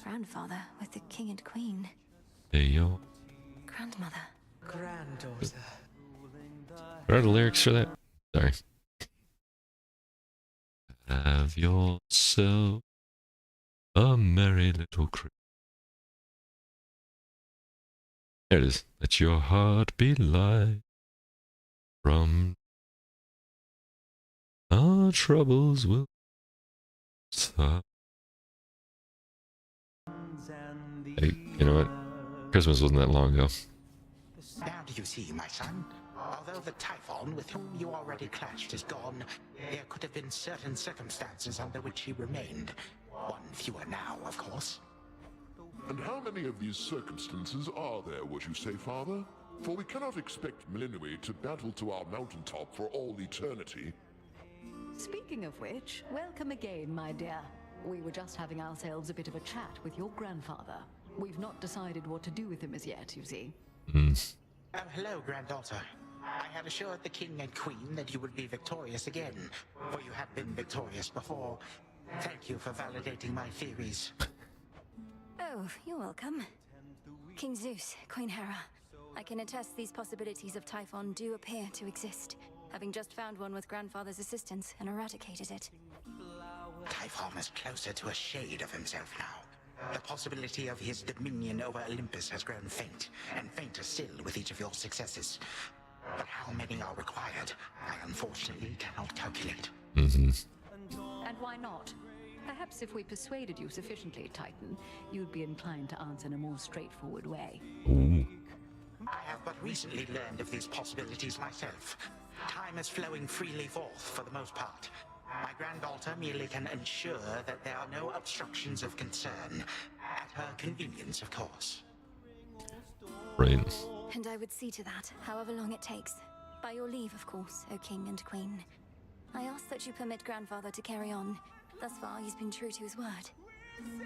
Grandfather with the king and queen. Hey, yo. Grandmother. Granddaughter. What are the lyrics for that? Sorry. Have yourself a merry little Christmas. There it is. Let your heart be light. From our troubles will stop. Hey, you know what? Christmas wasn't that long ago. Now do you see, my son? Although the Typhon with whom you already clashed is gone, there could have been certain circumstances under which he remained. One fewer now, of course. And how many of these circumstances are there, would you say, Father? For we cannot expect Melinui to battle to our mountaintop for all eternity. Speaking of which, welcome again, my dear. We were just having ourselves a bit of a chat with your grandfather. We've not decided what to do with him as yet, you see. Oh, hello, granddaughter. I had assured the king and queen that you would be victorious again, for you have been victorious before. Thank you for validating my theories. Oh, you're welcome. King Zeus, Queen Hera. I can attest these possibilities of Typhon do appear to exist. having just found one with Grandfather's assistance and eradicated it. Typhon is closer to a shade of himself now. The possibility of his dominion over Olympus has grown faint, and fainter still with each of your successes. But how many are required, I unfortunately cannot calculate. And why not? Perhaps if we persuaded you sufficiently, Titan, you'd be inclined to answer in a more straightforward way. Ooh. I have but recently learned of these possibilities myself. Time is flowing freely forth for the most part. My granddaughter merely can ensure that there are no obstructions of concern. At her convenience, of course. Right. And I would see to that, however long it takes. By your leave, of course, O King and Queen. I ask that you permit Grandfather to carry on. Thus far, he's been true to his word.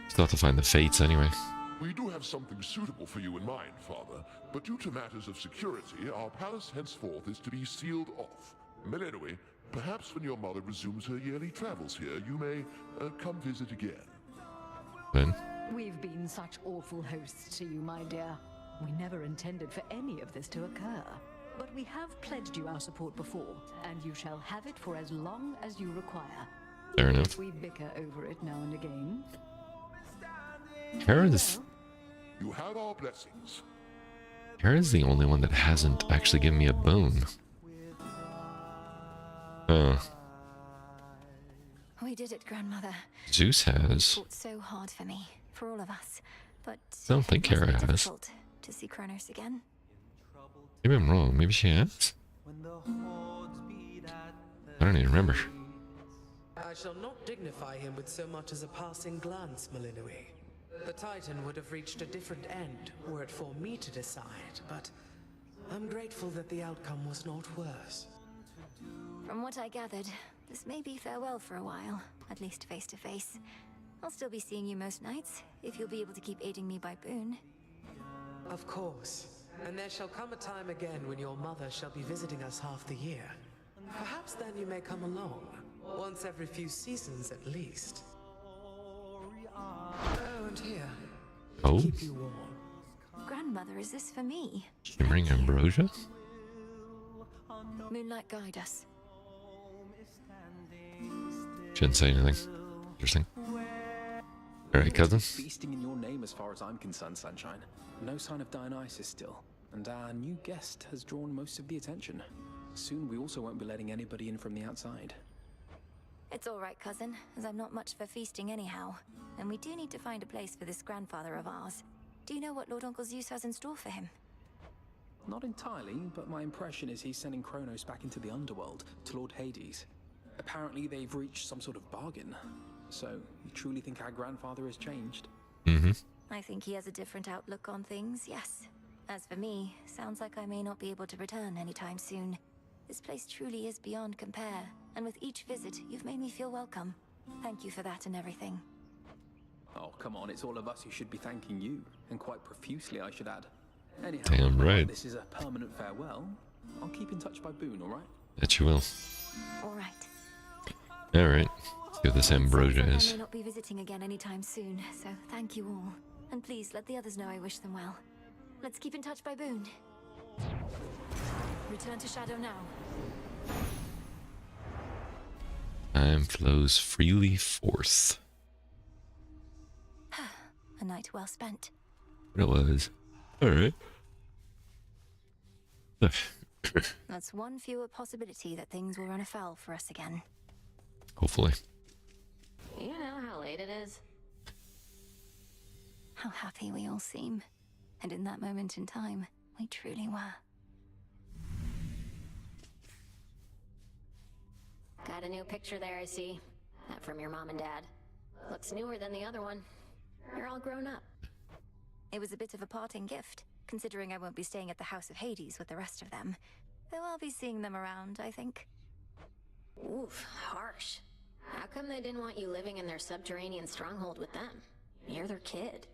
Still have to find the fates anyway. We do have something suitable for you in mind, Father, but due to matters of security, our palace henceforth is to be sealed off. Melenoi, perhaps when your mother resumes her yearly travels here, you may come visit again. When? We've been such awful hosts to you, my dear. We never intended for any of this to occur. But we have pledged you our support before, and you shall have it for as long as you require. Fair enough. We bicker over it now and again. Kara's... You have our blessings. Kara's the only one that hasn't actually given me a bone. We did it, Grandmother. Zeus has. Fought so hard for me, for all of us. But I don't think it must Kara be has. difficult to see Kronos again. Maybe I'm wrong. Maybe she has? I don't even remember. I shall not dignify him with so much as a passing glance, Melenoi. The Titan would have reached a different end were it for me to decide, but I'm grateful that the outcome was not worse. From what I gathered, this may be farewell for a while, at least face to face. I'll still be seeing you most nights, if you'll be able to keep aiding me by boon. Of course. And there shall come a time again when your mother shall be visiting us half the year. Perhaps then you may come along, once every few seasons at least. Oh, and here. Oh? Keep you warm. Grandmother, is this for me? Shimmering Ambrosia? Moonlight, guide us. Shouldn't say anything. Interesting. Alright, cousin. Feasting in your name as far as I'm concerned, Sunshine. No sign of Dionysus still, and our new guest has drawn most of the attention. Soon we also won't be letting anybody in from the outside. It's all right, cousin, as I'm not much for feasting anyhow. And we do need to find a place for this grandfather of ours. Do you know what Lord Uncle Zeus has in store for him? Not entirely, but my impression is he's sending Kronos back into the underworld, to Lord Hades. Apparently they've reached some sort of bargain. So, you truly think our grandfather has changed? I think he has a different outlook on things, yes. As for me, sounds like I may not be able to return anytime soon. This place truly is beyond compare, and with each visit, you've made me feel welcome. Thank you for that and everything. Oh, come on, it's all of us who should be thanking you, and quite profusely, I should add. Anyhow, Damn right. this is a permanent farewell. I'll keep in touch by boon, alright? Bet you will. All right. Alright. Let's see what this Ambrosia I is. may not be visiting again anytime soon, so thank you all. And please let the others know I wish them well. Let's keep in touch by boon. Return to Shadow now. Time flows freely forth. A night well spent. What it was. Alright. That's one fewer possibility that things will run afoul for us again. Hopefully. You know how late it is? How happy we all seem. And in that moment in time, we truly were. Got a new picture there, I see. That from your mom and dad. Looks newer than the other one. You're all grown up. It was a bit of a parting gift, considering I won't be staying at the House of Hades with the rest of them. Though I'll be seeing them around, I think. Oof, harsh. How come they didn't want you living in their subterranean stronghold with them? You're their kid.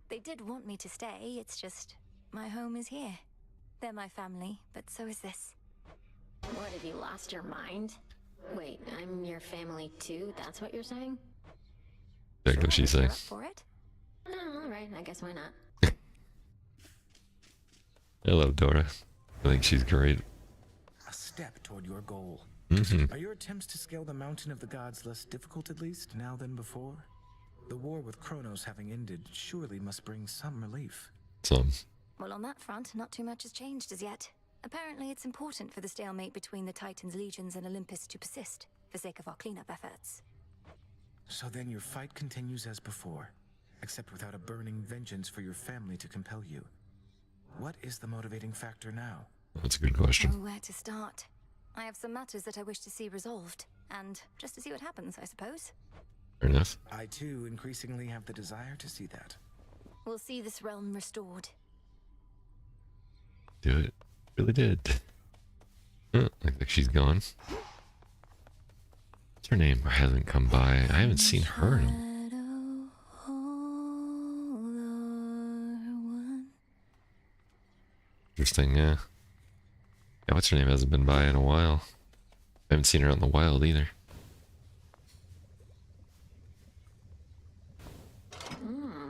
They did want me to stay, it's just my home is here. They're my family, but so is this. What, have you lost your mind? Wait, I'm your family too? That's what you're saying? Exactly what she's saying. You're up for it? Oh, alright, I guess why not? Hello, Dora. I think she's great. step toward your goal. Mm-hmm. Are your attempts to scale the mountain of the gods less difficult, at least, now than before? The war with Kronos having ended surely must bring some relief. Some. Well, on that front, not too much has changed as yet. Apparently, it's important for the stalemate between the Titans' legions and Olympus to persist, for sake of our cleanup efforts. So then your fight continues as before, except without a burning vengeance for your family to compel you. What is the motivating factor now? That's a good question. Oh, where to start? I have some matters that I wish to see resolved, and just to see what happens, I suppose. Fair enough. I too increasingly have the desire to see that. We'll see this realm restored. Do it. Really did. Like she's gone. What's her name? Hasn't come by. I haven't seen her in Interesting, yeah. Yeah, what's her name? Hasn't been by in a while. I haven't seen her out in the wild either.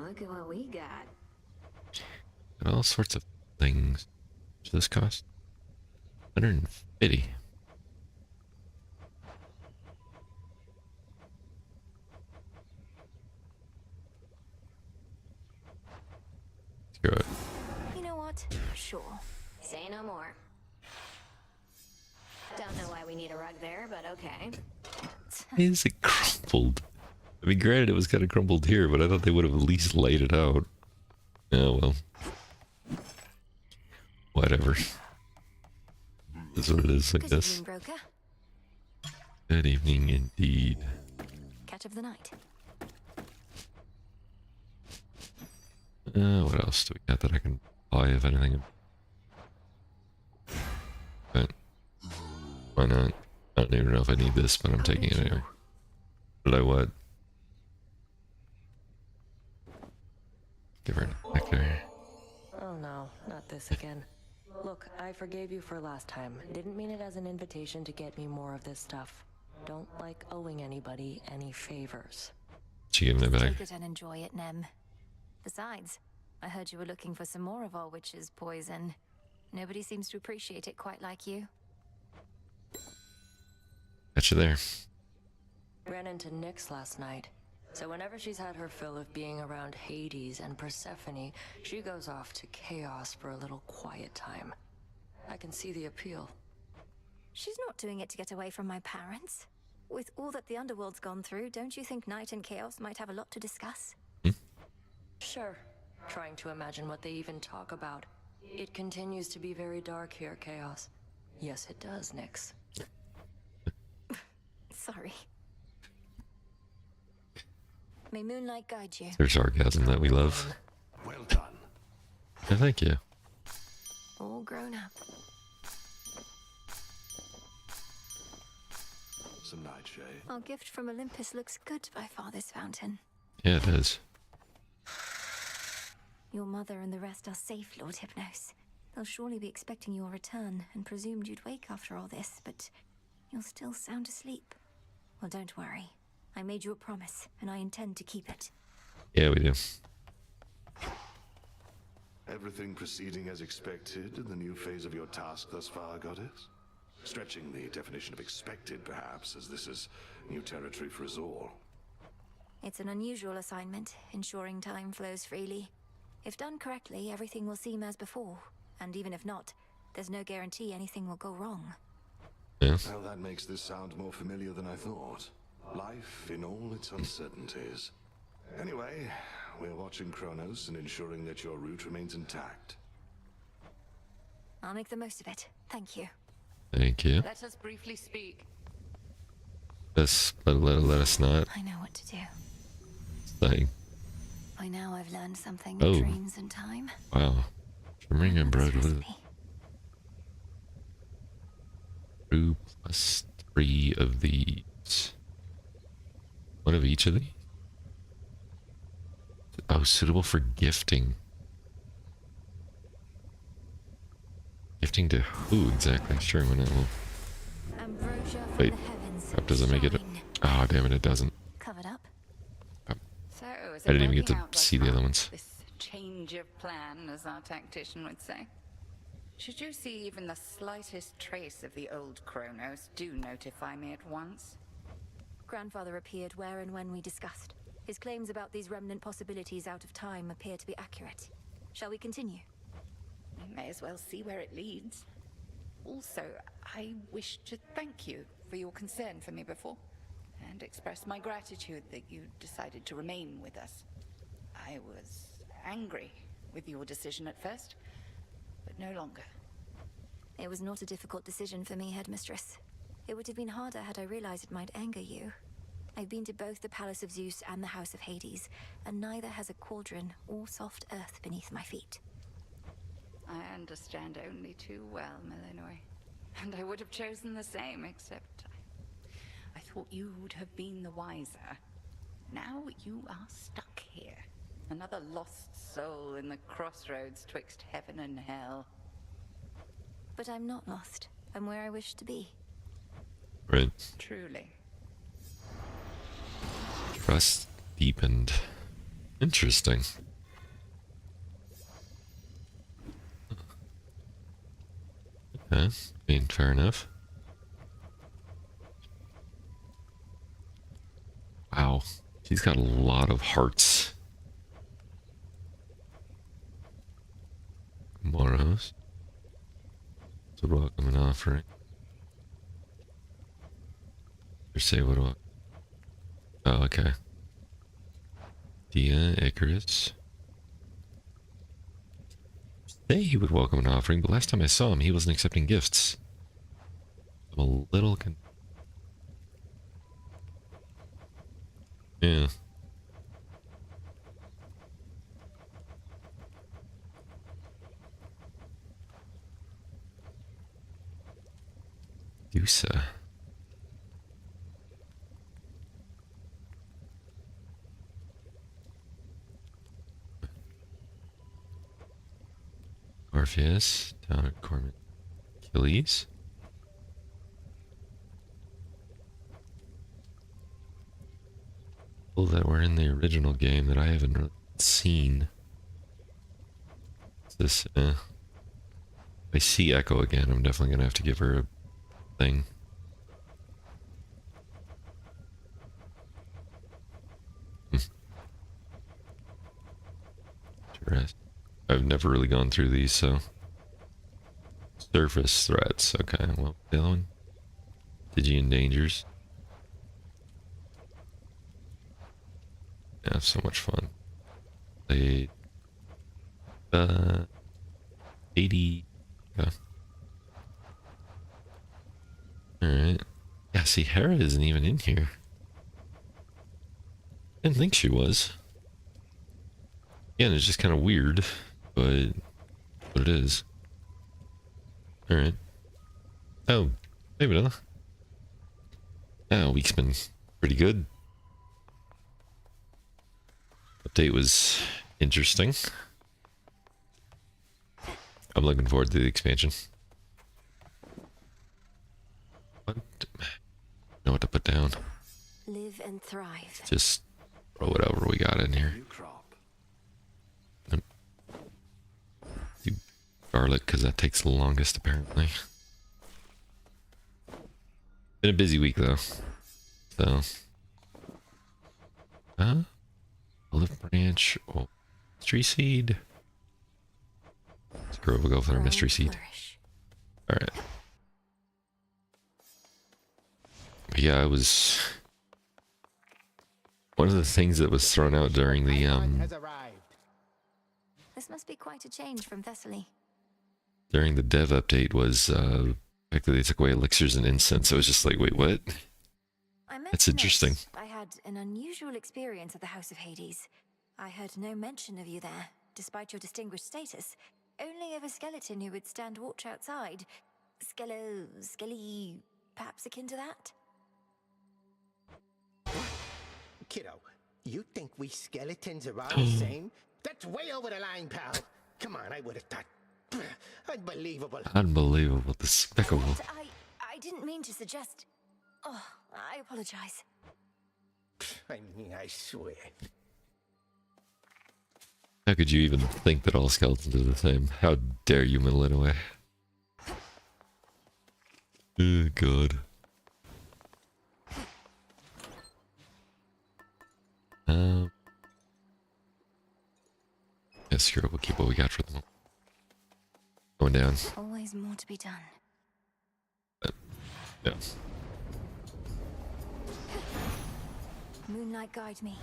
Look at what we got. Got all sorts of things. Does this cost? 150. Screw it. You know what? Sure. Say no more. Don't know why we need a rug there, but okay. Why is it crumpled? I mean, granted, it was kind of crumpled here, but I thought they would have at least laid it out. Oh, well. Whatever. That's what it is, I guess. Good evening, broker. Good evening, indeed. Catch of the night. What else do we got that I can buy, if anything? But, why not? I don't even know if I need this, but I'm taking it anyway. Did I what? Give her a nectar. Oh no, not this again. Look, I forgave you for last time. Didn't mean it as an invitation to get me more of this stuff. Don't like owing anybody any favors. She giving it back. Take it and enjoy it, Nem. Besides, I heard you were looking for some more of our witch's poison. Nobody seems to appreciate it quite like you. Got you there. Ran into Nyx last night. So whenever she's had her fill of being around Hades and Persephone, she goes off to Chaos for a little quiet time. I can see the appeal. She's not doing it to get away from my parents. With all that the Underworld's gone through, don't you think Night and Chaos might have a lot to discuss? Sure. Trying to imagine what they even talk about. It continues to be very dark here, Chaos. Yes, it does, Nyx. Sorry. May moonlight guide you. There's sarcasm that we love. Well done. Yeah, thank you. All grown up. Some nightshade. Our gift from Olympus looks good by Father's Fountain. Yeah, it is. Your mother and the rest are safe, Lord Hypnos. They'll surely be expecting your return and presumed you'd wake after all this, but you'll still sound asleep. Well, don't worry. I made you a promise, and I intend to keep it. Yeah, we do. Everything proceeding as expected in the new phase of your task thus far, Goddess? Stretching the definition of expected, perhaps, as this is new territory for us all. It's an unusual assignment, ensuring time flows freely. If done correctly, everything will seem as before. And even if not, there's no guarantee anything will go wrong. Yeah. Well, that makes this sound more familiar than I thought. Life in all its uncertainties. Anyway, we're watching Kronos and ensuring that your route remains intact. I'll make the most of it. Thank you. Thank you. Let us briefly speak. Let us not. I know what to do. Thing. By now I've learned something Oh. that dreams and time. Wow. Shimmering and bright blue. 2 plus 3 of these. One of each of these? Oh, suitable for gifting. Gifting to who exactly? Sure, when it will. Ambrosia from Wait, the heavens. how does it make it? Oh, damn it, it doesn't. Covered up. So, is I it didn't even get working to out thus see the far? other ones. This change of plan, as our tactician would say. Should you see even the slightest trace of the old Kronos, do notify me at once. Grandfather appeared where and when we discussed. His claims about these remnant possibilities out of time appear to be accurate. Shall we continue? We may as well see where it leads. Also, I wish to thank you for your concern for me before, and express my gratitude that you decided to remain with us. I was angry with your decision at first, but no longer. It was not a difficult decision for me, Headmistress. It would have been harder had I realized it might anger you. I've been to both the Palace of Zeus and the House of Hades, and neither has a cauldron or soft earth beneath my feet. I understand only too well, Melinoe. And I would have chosen the same, except I thought you would have been the wiser. Now you are stuck here. Another lost soul in the crossroads twixt heaven and hell. But I'm not lost. I'm where I wish to be. Right. Truly. Trust deepened. Interesting. Okay, I mean, fair enough. Wow, she's got a lot of hearts. Moros. So welcome and offering. Or say what do I... Oh, okay. Dia, Icarus. Say he would welcome an offering, but last time I saw him, he wasn't accepting gifts. I'm a little yeah. Dusa. Orpheus, down at Corman. Achilles. People that were in the original game that I haven't really seen. What's this? If I see Echo again, I'm definitely gonna have to give her a thing. I've never really gone through these, so... Surface threats, okay, well, the other one? Stygian dangers. Yeah, so much fun. Played... 80... Yeah. Alright. Yeah, see, Hera isn't even in here. Didn't think she was. Yeah, it's just kind of weird, but it is. Alright. Oh, hey Vanilla. Week's been pretty good. Update was interesting. I'm looking forward to the expansion. What? Know what to put down. Live and thrive. Just throw whatever we got in here. Do garlic, because that takes the longest, apparently. Been a busy week, though. So. Olive branch. Oh. Mystery seed. Screw it, we'll go for our mystery seed. Alright. But yeah, it was... One of the things that was thrown out during the, This must be quite a change from Thessaly. During the dev update was, the fact that they took away elixirs and incense. I was just like, wait, what? That's interesting. I had an unusual experience at the House of Hades. I heard no mention of you there, despite your distinguished status. Only of a skeleton who would stand watch outside. Skelly, perhaps akin to that? Kiddo, you think we skeletons are all the same? That's way over the line, pal. Come on, I would have thought. Unbelievable. Unbelievable. Despicable. I didn't mean to suggest... Oh, I apologize. I mean, I swear. How could you even think that all skeletons are the same? How dare you, Melinoe? Oh, God. Yeah, screw it. We'll keep what we got for the moment. Going down. Always more to be done. Yeah. Moonlight guide me.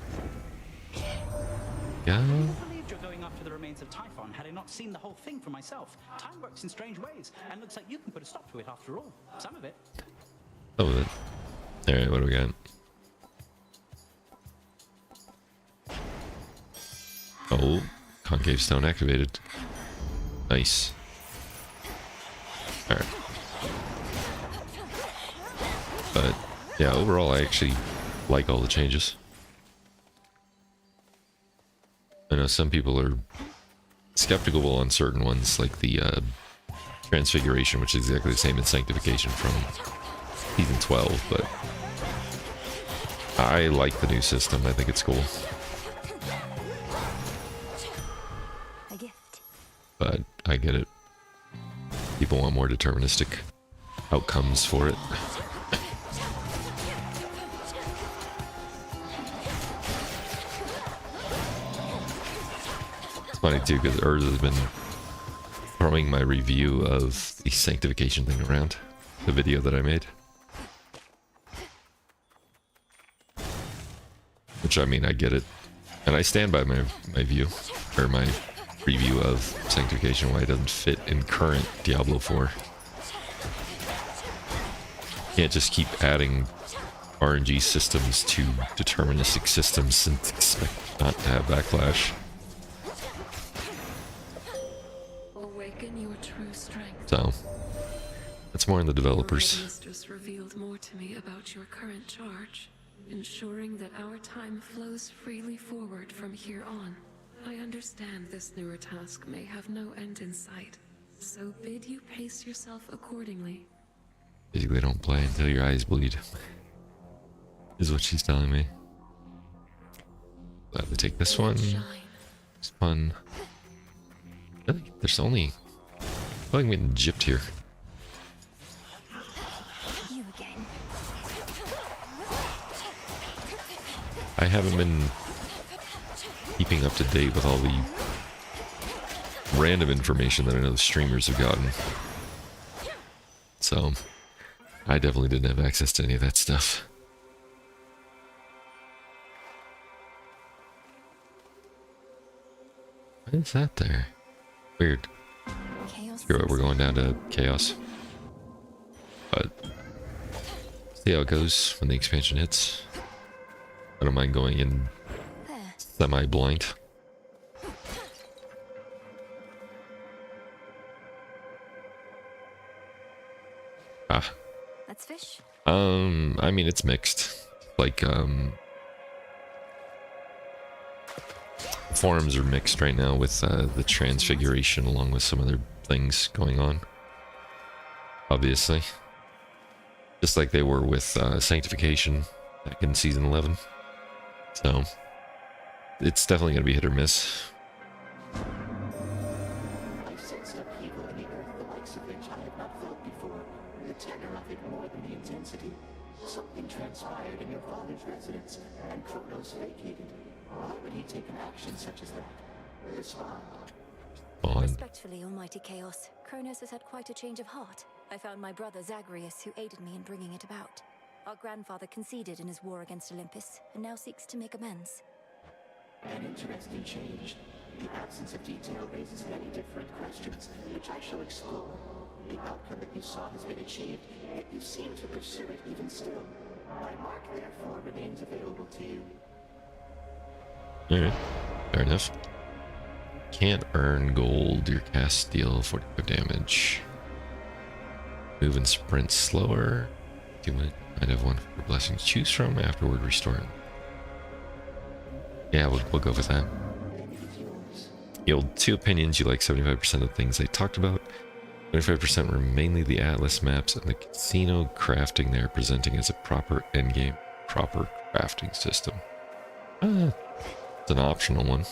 Yeah. I believed you're going after the remains of Typhon had I not seen the whole thing for myself. Time works in strange ways, and looks like you can put a stop to it after all. Some of it. Some of it. Alright, what do we got? Oh, concave stone activated. Nice. Alright. But, yeah, overall I actually like all the changes. I know some people are skeptical on certain ones, like the Transfiguration, which is exactly the same as Sanctification from Season 12, but I like the new system. I think it's cool. A gift. But I get it. People want more deterministic outcomes for it. It's funny too, because Urza has been throwing my review of the Sanctification thing around. The video that I made. Which, I mean, I get it. And I stand by my view, or my review of Sanctification, why it doesn't fit in current Diablo 4. You can't just keep adding RNG systems to deterministic systems and expect not to have backlash. Awaken your true strength. So, that's more in the developers. The mistress revealed more to me about your current charge, ensuring that our time flows freely forward from here on. I understand this newer task may have no end in sight, so bid you pace yourself accordingly. Basically, don't play until your eyes bleed. Is what she's telling me. Glad to take this one. It's fun. Really? There's only... I feel like I'm getting gypped here. You again. I haven't been keeping up to date with all the random information that I know the streamers have gotten. So, I definitely didn't have access to any of that stuff. What is that there? Weird. Screw it, we're going down to Chaos. But, see how it goes when the expansion hits. I don't mind going in semi-blind. Ah. That's fish. I mean, it's mixed. Like, forums are mixed right now with the Transfiguration along with some other things going on. Obviously. Just like they were with Sanctification back in Season 11. So, it's definitely going to be hit or miss. I sensed upheaval in the earth the likes of which I have not felt before. The tenor of it more than the intensity. Something transpired in your father's residence, and Kronos vacated. Why would he take an action such as that? Respond. Respectfully, Almighty Chaos, Kronos has had quite a change of heart. I found my brother Zagreus, who aided me in bringing it about. Our grandfather conceded in his war against Olympus, and now seeks to make amends. An interesting change. The absence of detail raises many different questions, which I shall explore. The outcome that you saw has been achieved, yet you seem to pursue it even still. My mark, therefore, remains available to you. Alright, fair enough. Can't earn gold. Your cast deal 45 damage. Move and sprint slower. Do it. Might have one for blessing to choose from. Afterward, restore it. Yeah, we'll go with that. Yield 2 opinions. You like 75% of the things they talked about. 25% were mainly the Atlas maps and the casino crafting they are presenting as a proper endgame, proper crafting system. It's an optional one.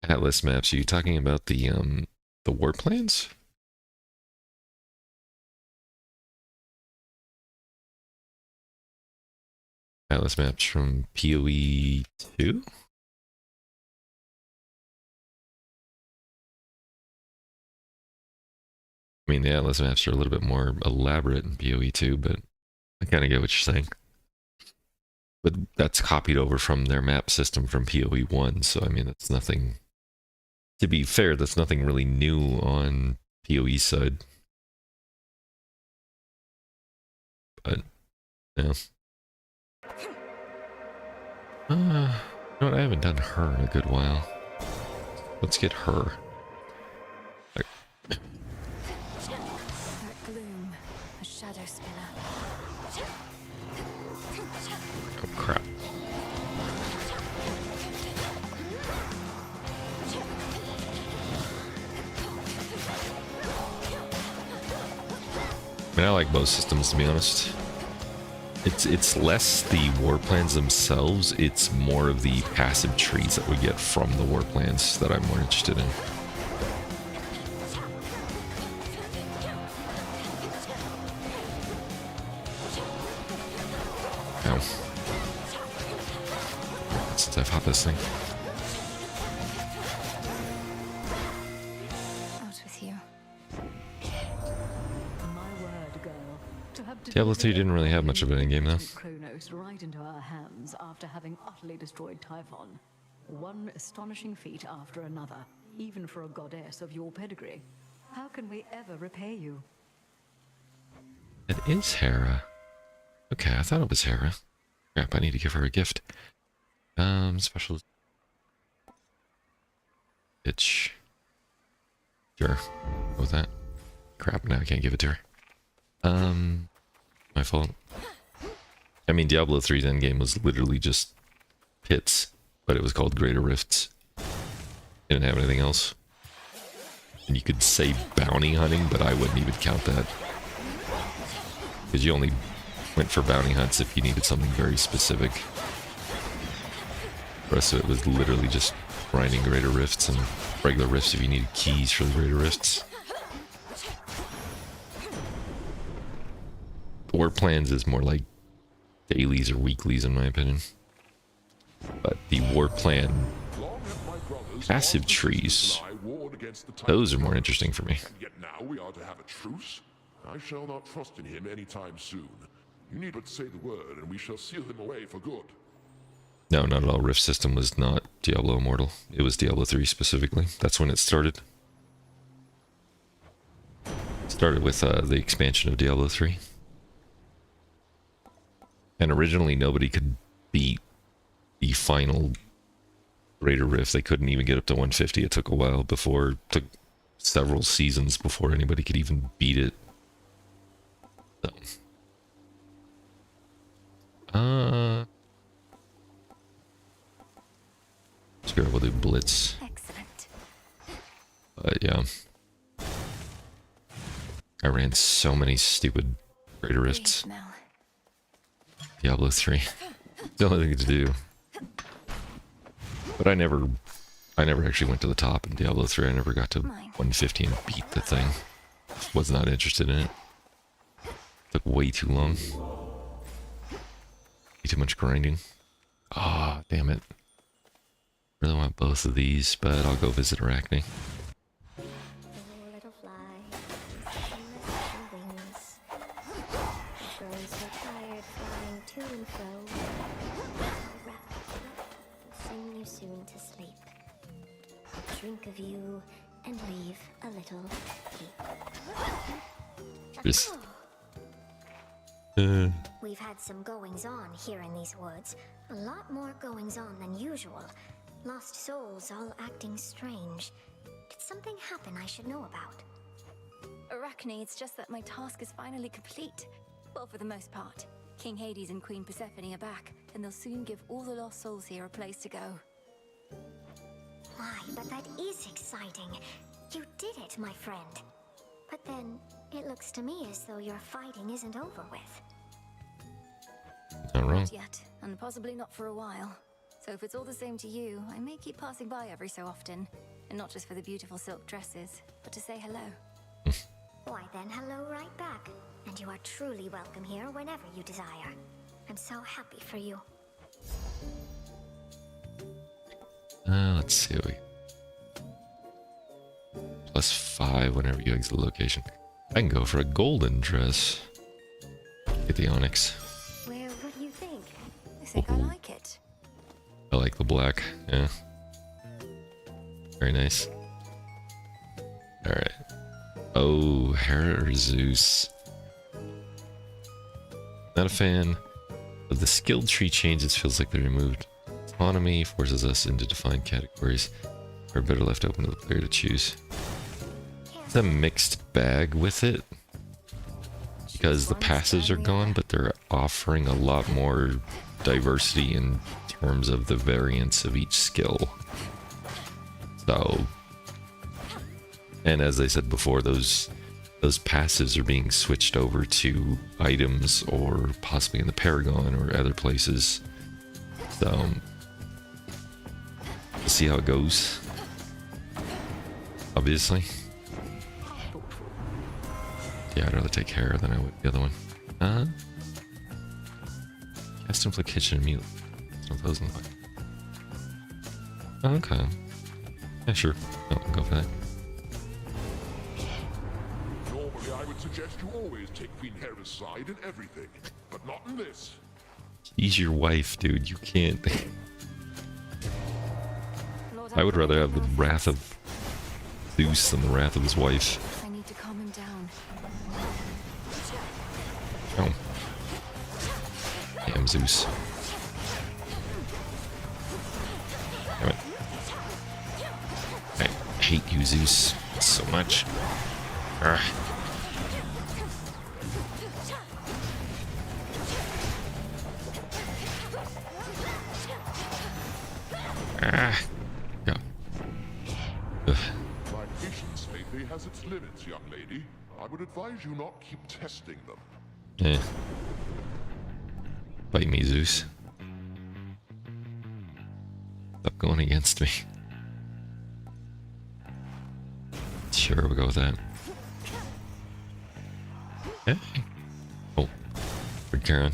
Atlas maps. Are you talking about the war plans? Atlas maps from PoE 2? I mean, the Atlas maps are a little bit more elaborate in PoE 2, but I kind of get what you're saying. But that's copied over from their map system from PoE 1, so I mean, that's nothing... To be fair, that's nothing really new on PoE side. But, yeah. You know what, I haven't done her in a good while. Let's get her. Dark gloom, a shadow spinner. Oh crap. I mean, I like both systems, to be honest. It's less the war plans themselves, it's more of the passive trees that we get from the war plans that I'm more interested in. Ow. Since I've hopped this thing. Out with you. Diablo 3 didn't really have much of an endgame though. Kronos right into our hands after having utterly destroyed Typhon. One astonishing feat after another, even for a goddess of your pedigree. How can we ever repay you? It is Hera. Okay, I thought it was Hera. Crap, I need to give her a gift. Special... Bitch. Sure. Go with that. Crap, now I can't give it to her. My fault. I mean, Diablo 3's endgame was literally just pits, but it was called Greater Rifts. Didn't have anything else. And you could say bounty hunting, but I wouldn't even count that. Because you only went for bounty hunts if you needed something very specific. The rest of it was literally just grinding Greater Rifts and regular Rifts if you needed keys for the Greater Rifts. War plans is more like dailies or weeklies in my opinion. But the war plan passive trees, those are more interesting for me. And yet now we are to have a truce? I shall not trust in him anytime soon. You need but say the word and we shall seal him away for good. No, not at all. Rift system was not Diablo Immortal. It was Diablo 3 specifically. That's when it started. It started with the expansion of Diablo 3. And originally nobody could beat the final Greater Rift. They couldn't even get up to 150. It took a while before, it took several seasons before anybody could even beat it. So. Sure, we'll do Blitz. Excellent. Yeah. I ran so many stupid Greater Rifts. Diablo 3. The only thing to do. But I never actually went to the top in Diablo 3. I never got to 150 and beat the thing. Was not interested in it. Took way too long. Way too much grinding. Ah, oh, damn it. Really want both of these, but I'll go visit Arachne. Drink of you and leave a little Just. We've had some goings on here in these woods. A lot more goings on than usual. Lost souls all acting strange. Did something happen I should know about? Arachne, it's just that my task is finally complete. Well, for the most part. King Hades and Queen Persephone are back, and they'll soon give all the lost souls here a place to go. Why, but that is exciting. You did it, my friend. But then, it looks to me as though your fighting isn't over with. Not wrong. Not yet, and possibly not for a while. So if it's all the same to you, I may keep passing by every so often. And not just for the beautiful silk dresses, but to say hello. Why then, hello right back. And you are truly welcome here whenever you desire. I'm so happy for you. Let's see. +5 whenever you exit the location. I can go for a golden dress. Get the onyx. Well, what do you think? I think I like it. I like the black. Yeah. Very nice. Alright. Oh, Hera Zeus. Not a fan of the skill tree changes. Feels like they removed autonomy, forces us into defined categories, or better left open to the player to choose. It's a mixed bag with it, because the passives are gone, but they're offering a lot more diversity in terms of the variance of each skill. So, and as I said before, those passives are being switched over to items, or possibly in the Paragon or other places. So, we'll see how it goes. Obviously. Yeah, I'd rather take Hera than I would the other one. Cast inflict kitchen immediately. Okay. Yeah, sure. No, I'll go for that. Normally, I would suggest you always take Queen Hera's side in everything, but not in this. She's your wife, dude. You can't. I would rather have the wrath of Zeus than the wrath of his wife. I need to calm him down. Oh. Damn Zeus. Damn it. I hate you, Zeus, so much. Ugh. Go. Ugh. My patience lately has its limits, young lady. I would advise you not keep testing them. Eh. Bite me, Zeus. Stop going against me. Sure, we'll go with that. Hey. Oh. Where'd Charon?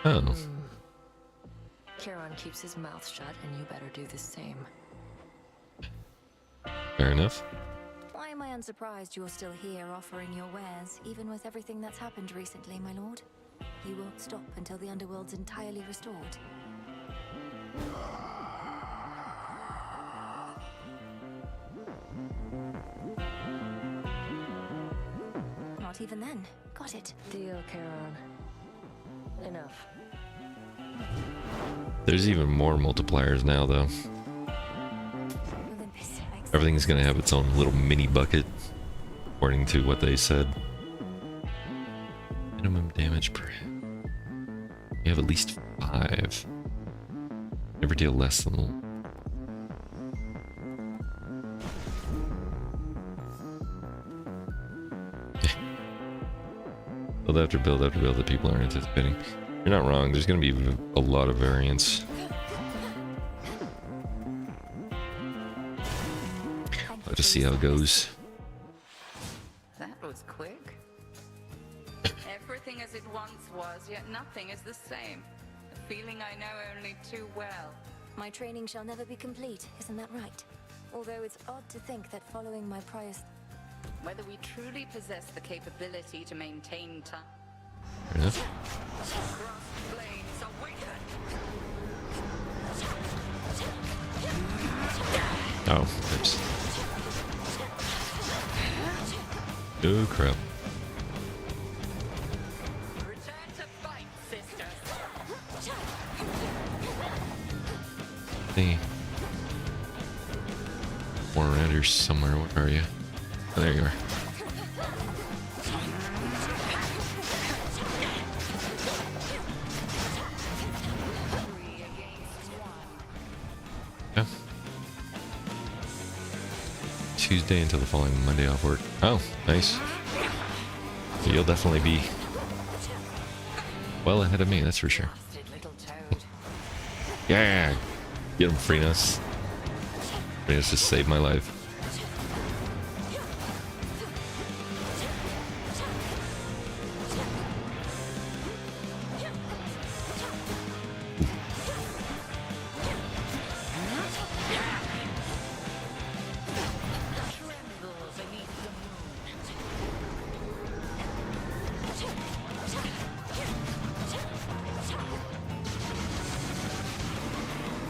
Oh. Charon keeps his mouth shut, and you better do the same. Fair enough. Why am I unsurprised you're still here offering your wares, even with everything that's happened recently, my lord? You won't stop until the underworld's entirely restored. Not even then. Got it. Deal, Charon. Enough. There's even more multipliers now, though. Everything's gonna have its own little mini bucket, according to what they said. Minimum damage per hit. You have at least 5. Never deal less than... build after build after build that people aren't anticipating. You're not wrong, there's gonna be a lot of variance. Let's just see how it goes. That was quick. Everything as it once was, yet nothing is the same. A feeling I know only too well. My training shall never be complete, isn't that right? Although it's odd to think that following my prior... Whether we truly possess the capability to maintain time. Fair enough. Blades awaken. Oh, oops. Oh crap. Return to fight, sisters. Hey. More around here somewhere. Where are you? Oh, there you are. Yeah. Tuesday until the following Monday off work. Oh, nice. You'll definitely be well ahead of me, that's for sure. Yeah, get him, Freenos. Freenos just saved my life.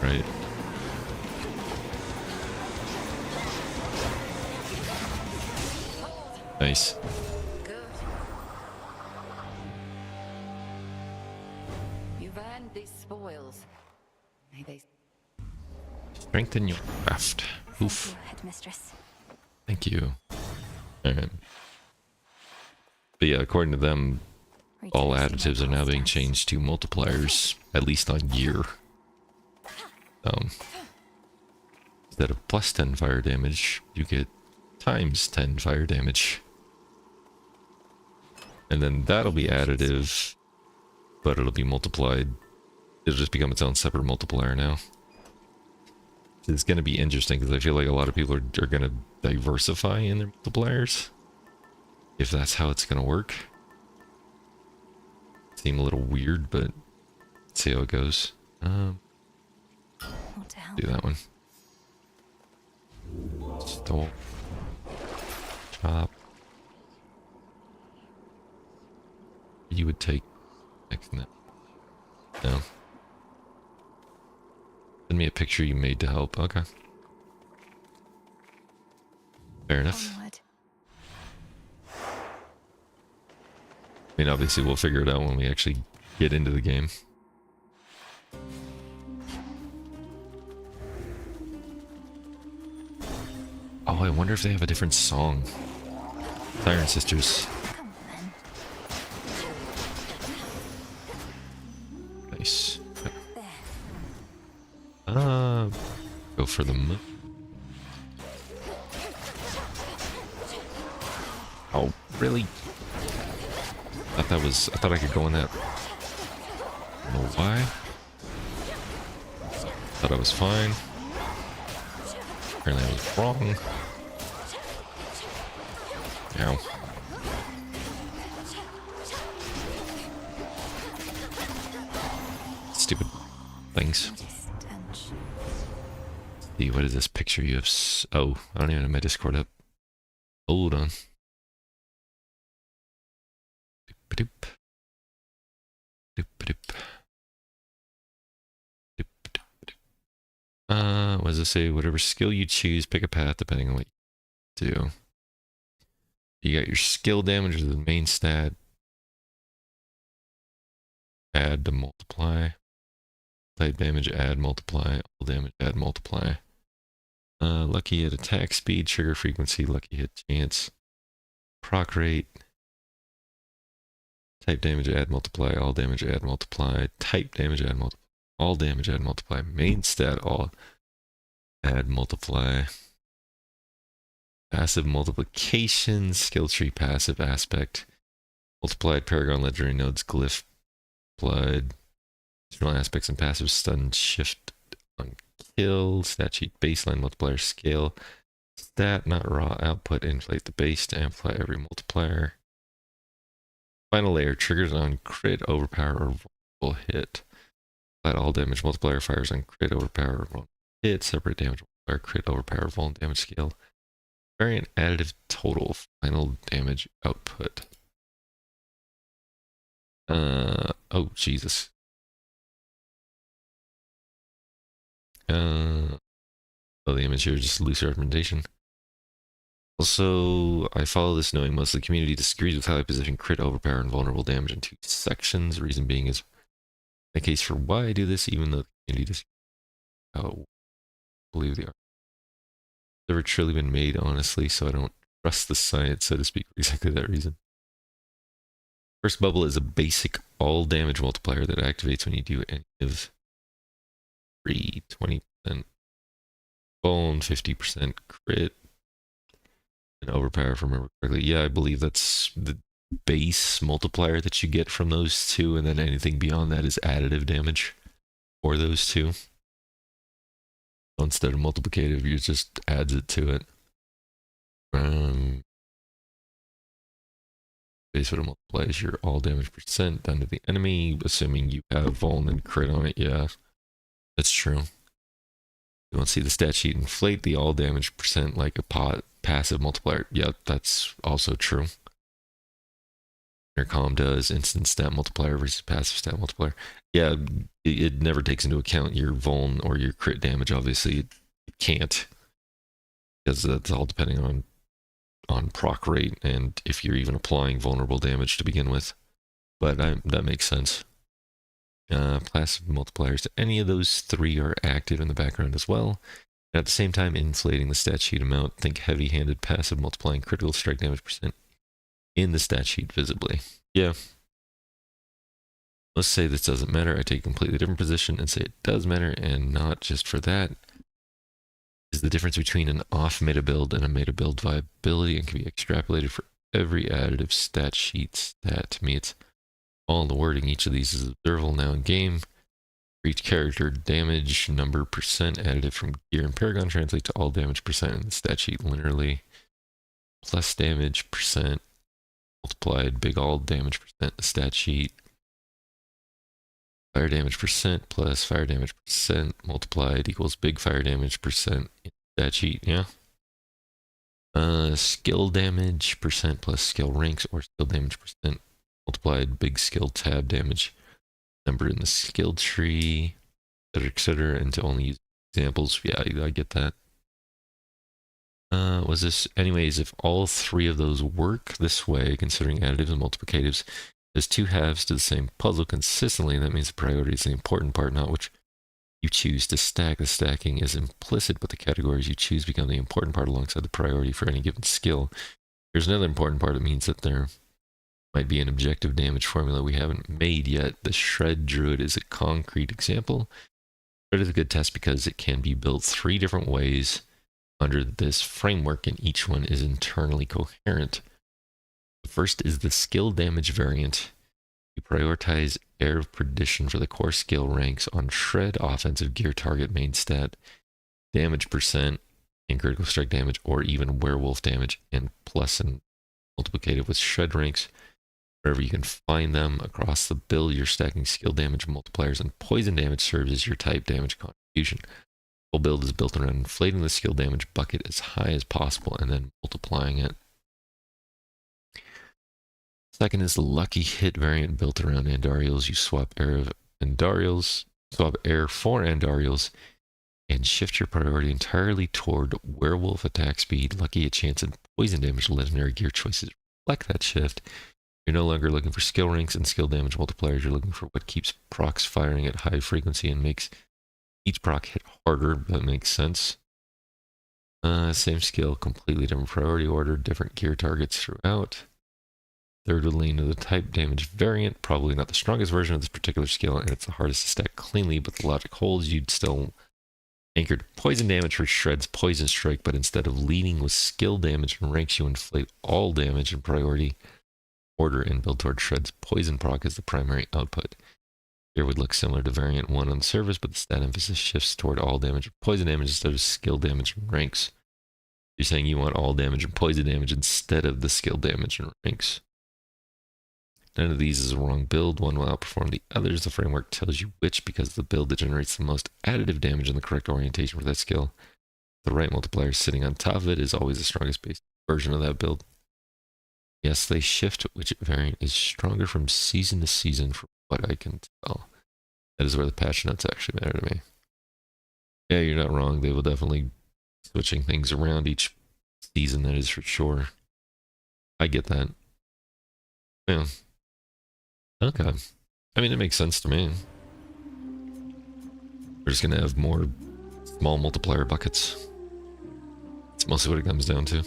right? Nice. Good. You've earned these spoils. May they... Strengthen your craft. Oof. Headmistress. Thank you. Alright. But yeah, according to them, all additives are now being changed to multipliers, at least on gear. Instead of plus 10 fire damage, you get times 10 fire damage. And then that'll be additive, but it'll be multiplied. It'll just become its own separate multiplier now. It's going to be interesting because I feel like a lot of people are going to diversify in their multipliers. If that's how it's going to work. Seem a little weird, but let's see how it goes. Do that one. Stole. Chop. You would take next net. No. Send me a picture you made to help. Okay. Fair enough. I mean, obviously we'll figure it out when we actually get into the game. Oh, I wonder if they have a different song. Siren Sisters. Nice. Go for the moon. Oh, really? I thought I could go in that. I don't know why. Thought I was fine. Apparently I was wrong. Ow. Stupid things. See, what is this picture you have? Oh, I don't even have my Discord up. Hold on. Doop, doop. Doop, doop. Doop, doop, doop. What does it say? Whatever skill you choose, pick a path depending on what you do. You got your skill damage as the main stat. Add to multiply. Type damage, add, multiply. All damage, add, multiply. Lucky hit attack speed, trigger frequency, lucky hit chance. Proc rate. Type damage, add, multiply. All damage, add, multiply. Type damage, add, multiply. All damage, add, multiply. Main stat, all add, multiply. Passive multiplication, skill tree passive aspect. Multiplied Paragon Legendary Nodes, glyph, blood. External aspects and passive stun, shift on kill, stat sheet baseline multiplier scale. Stat, not raw output, inflate the base to amplify every multiplier. Final layer, triggers on crit, overpower, or vulnerable hit. Flat all damage multiplier fires on crit, overpower, or vulnerable hit. Separate damage multiplier, crit, overpower, vulnerable damage scale. Variant additive total, final damage output. Oh, Jesus. Oh, the image here is just loose representation. Also, I follow this knowing most of the community disagrees with how I position crit, overpower, and vulnerable damage in two sections. The reason being is the case for why I do this, even though the community disagrees. Oh, I believe they are. Never truly been made, honestly, so I don't trust the science, so to speak, for exactly that reason. First bubble is a basic all damage multiplier that activates when you do any of 20% bone, 50% crit, and overpower, if I remember correctly. Yeah, I believe that's the base multiplier that you get from those two, and then anything beyond that is additive damage for those two. So instead of multiplicative, you just adds it to it. Base what it multiplies your all damage percent done to the enemy, assuming you have vuln and crit on it. Yeah, that's true. You want to see the stat sheet inflate the all damage percent like a passive multiplier. Yeah, that's also true. Or calm does instant stat multiplier versus passive stat multiplier. Yeah, it never takes into account your vuln or your crit damage. Obviously, it can't, because that's all depending on proc rate and if you're even applying vulnerable damage to begin with. But that makes sense. Passive multipliers to any of those three are active in the background as well. And at the same time, inflating the stat sheet amount. Think heavy-handed passive multiplying critical strike damage percent in the stat sheet visibly. Yeah. Let's say this doesn't matter. I take a completely different position and say it does matter, and not just for that. Is the difference between an off meta build and a meta build viability, and can be extrapolated for every additive stat sheet stat. To me, it's all in the wording. Each of these is observable now in game. For each character, damage number percent additive from gear and paragon translate to all damage percent in the stat sheet linearly. Plus damage percent multiplied big all damage percent in the stat sheet. Fire damage percent plus fire damage percent multiplied equals big fire damage percent in that sheet, yeah. Skill damage percent plus skill ranks or skill damage percent multiplied big skill tab damage number in the skill tree, etc. And to only use examples, yeah, I get that. Was this, anyways, if all three of those work this way, considering additives and multiplicatives, there's two halves to the same puzzle consistently. That means the priority is the important part, not which you choose to stack. The stacking is implicit, but the categories you choose become the important part alongside the priority for any given skill. Here's another important part. It means that there might be an objective damage formula we haven't made yet. The Shred Druid is a concrete example. Shred is a good test because it can be built three different ways under this framework, and each one is internally coherent. The first is the skill damage variant. You prioritize Air of Perdition for the core skill ranks on Shred, offensive gear target main stat, damage percent, and critical strike damage, or even werewolf damage, and plus and multiplicative with Shred ranks. Wherever you can find them across the build, you're stacking skill damage multipliers, and poison damage serves as your type damage contribution. The whole build is built around inflating the skill damage bucket as high as possible and then multiplying it. Second is the Lucky Hit variant built around Andariels. You swap Air of Andariels, swap Air for Andariels, and shift your priority entirely toward Werewolf attack speed, Lucky Hit chance, and poison damage. Legendary gear choices reflect that shift. You're no longer looking for skill ranks and skill damage multipliers. You're looking for what keeps procs firing at high frequency and makes each proc hit harder. That makes sense. Same skill, completely different priority order, different gear targets throughout. Third would lean to the type damage variant, probably not the strongest version of this particular skill, and it's the hardest to stack cleanly, but the logic holds. You'd still anchored poison damage for Shred's Poison Strike, but instead of leading with skill damage and ranks, you inflate all damage in priority order and build toward Shred's Poison proc as the primary output. Here would look similar to variant 1 on the surface, but the stat emphasis shifts toward all damage and poison damage instead of skill damage and ranks. You're saying you want all damage and poison damage instead of the skill damage and ranks. None of these is a wrong build. One will outperform the others. The framework tells you which because the build that generates the most additive damage in the correct orientation for that skill. The right multiplier sitting on top of it is always the strongest base version of that build. Yes, they shift which variant is stronger from season to season from what I can tell. That is where the patch notes actually matter to me. Yeah, you're not wrong. They will definitely switching things around each season, that is for sure. I get that. Yeah. Okay. I mean, it makes sense to me. We're just going to have more small multiplier buckets. That's mostly what it comes down to.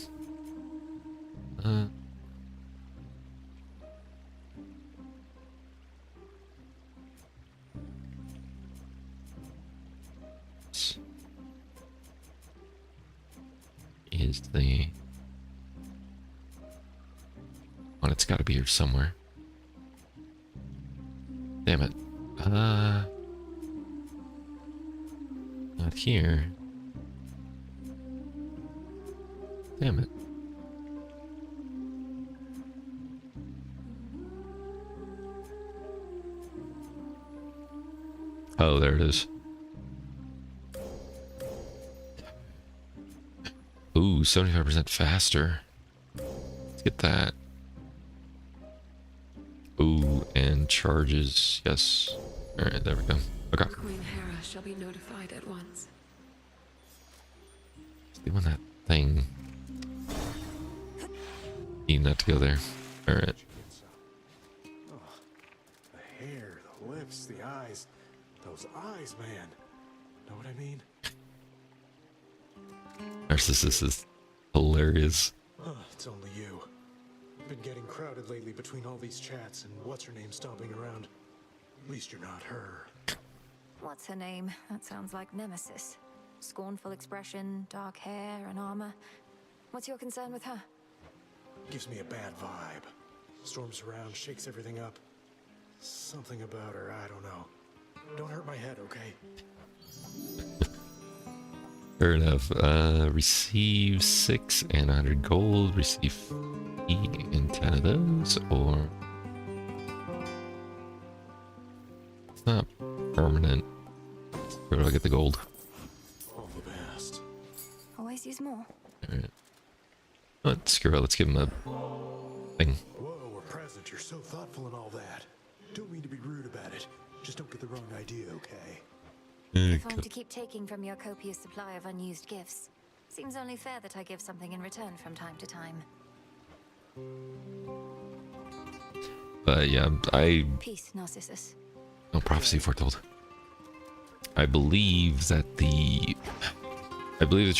Is the... Oh, it's got to be here somewhere. Damn it. Not here. Damn it. Oh, there it is. Ooh, 75% faster. Let's get that. Ooh, and charges. Yes. Alright, there we go. Okay. Queen Hera shall be notified at once. Doing that thing. Need not to go there. Alright. The hair, the lips, the eyes. Those eyes, man. Know what I mean? Narcissus is hilarious. It's only you. Been getting crowded lately between all these chats and what's her name stomping around. At least you're not her. What's her name? That sounds like Nemesis. Scornful expression, dark hair, and armor. What's your concern with her? Gives me a bad vibe. Storms around, shakes everything up. Something about her, I don't know. Don't hurt my head, okay? Fair enough. Receive 6 and 100 gold. Receive 50 and 10 of those, or it's not permanent. Where do I get the gold? All the best. Always use more. Alright. Let's screw it. Let's give him a thing. Whoa, a present. You're so thoughtful and all that. Don't mean to be rude about it. Just don't get the wrong idea, okay? If I'm to keep taking from your copious supply of unused gifts, seems only fair that I give something in return from time to time. But yeah, Peace, Narcissus. No prophecy foretold. I believe that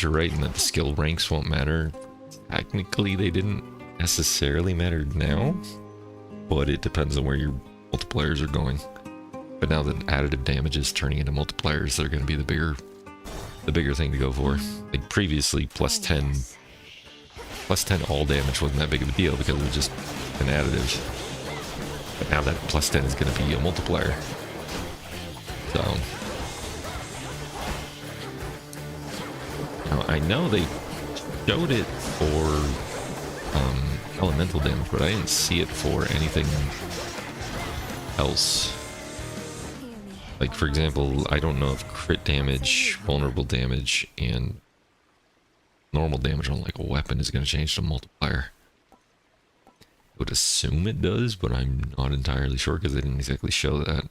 you're right in that the skill ranks won't matter. Technically, they didn't necessarily matter now, but it depends on where your multipliers are going. But now that additive damage is turning into multipliers, they're going to be the bigger thing to go for. Like previously, plus 10 all damage wasn't that big of a deal because it was just an additive. But now that plus 10 is going to be a multiplier. So now, I know they showed it for elemental damage, but I didn't see it for anything else. Like, for example, I don't know if crit damage, vulnerable damage, and normal damage on like a weapon is going to change to multiplier. I would assume it does, but I'm not entirely sure because they didn't exactly show that.